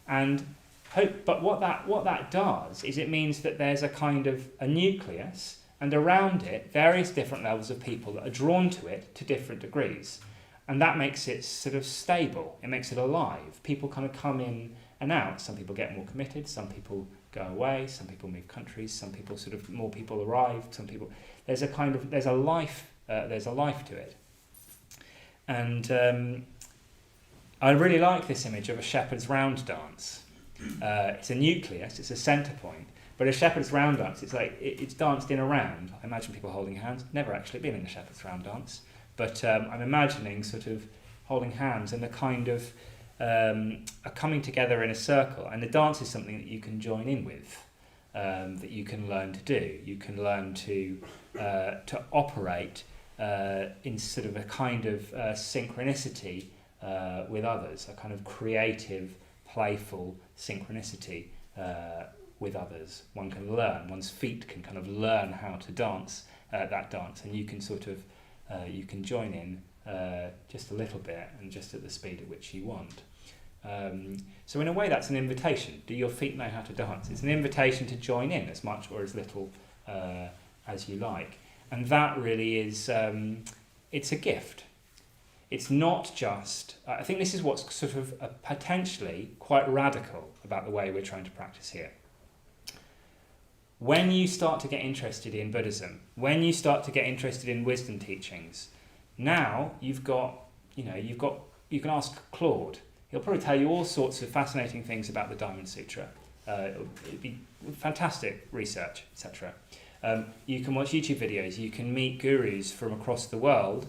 S1: But what that does is it means that there's a kind of a nucleus, and around it, various different levels of people that are drawn to it to different degrees. And that makes it sort of stable. It makes it alive. People kind of come in and out. Some people get more committed. Some people go away. Some people move countries. Some people more people arrive. Some people. There's a life to it. And I really like this image of a shepherd's round dance. It's a nucleus. It's a centre point. But a shepherd's round dance, it's danced in a round. I imagine people holding hands. Never actually been in a shepherd's round dance. But I'm imagining sort of holding hands and a kind of a coming together in a circle. And the dance is something that you can join in with, that you can learn to do. You can learn to operate in sort of a kind of synchronicity with others, a kind of creative, playful synchronicity with others. One can learn, one's feet can kind of learn how to dance that dance, and you can sort of you can join in just a little bit and just at the speed at which you want. So in a way that's an invitation. Do your feet know how to dance? It's an invitation to join in as much or as little as you like. And that really is, it's a gift. It's not just, I think this is what's sort of potentially quite radical about the way we're trying to practice here. When you start to get interested in Buddhism, when you start to get interested in wisdom teachings, now you can ask Claude. He'll probably tell you all sorts of fascinating things about the Diamond Sutra. It'd be fantastic research, etc. You can watch YouTube videos. You can meet gurus from across the world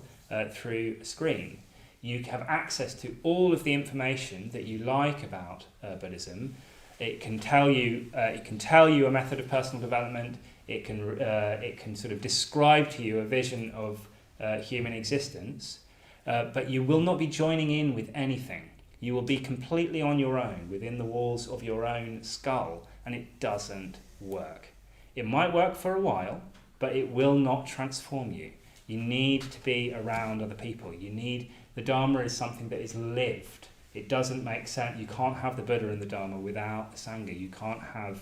S1: through a screen. You have access to all of the information that you like about Buddhism. It can tell you a method of personal development. It can sort of describe to you a vision of human existence, but you will not be joining in with anything. You will be completely on your own within the walls of your own skull, and it doesn't work. It might work for a while, but it will not transform you. You need to be around other people. The Dharma is something that is lived. It doesn't make sense. You can't have the Buddha and the Dharma without the Sangha. You can't have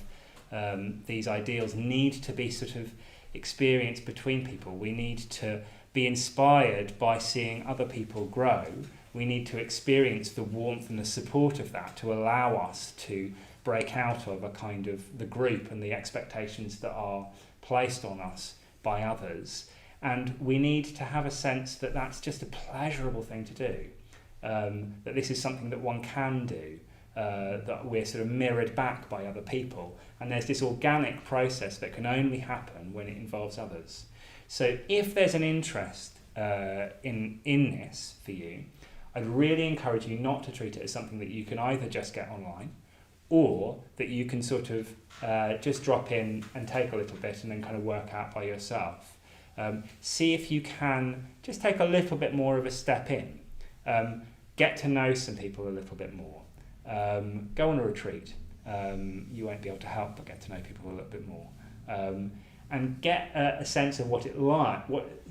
S1: these ideals need to be sort of experienced between people. We need to be inspired by seeing other people grow. We need to experience the warmth and the support of that to allow us to break out of a kind of the group and the expectations that are placed on us by others. And we need to have a sense that that's just a pleasurable thing to do. That this is something that one can do, that we're sort of mirrored back by other people. And there's this organic process that can only happen when it involves others. So if there's an interest in this for you, I'd really encourage you not to treat it as something that you can either just get online or that you can sort of just drop in and take a little bit and then kind of work out by yourself. See if you can just take a little bit more of a step in. Get to know some people a little bit more. Go on a retreat. You won't be able to help but get to know people a little bit more. And get a sense of what it like.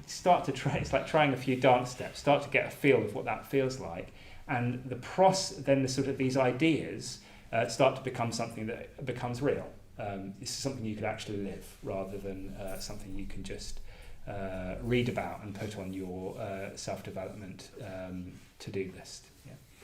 S1: Start to try. It's like trying a few dance steps. Start to get a feel of what that feels like, and then the sort of these ideas start to become something that becomes real. This is something you could actually live, rather than something you can just read about and put on your self-development to-do list.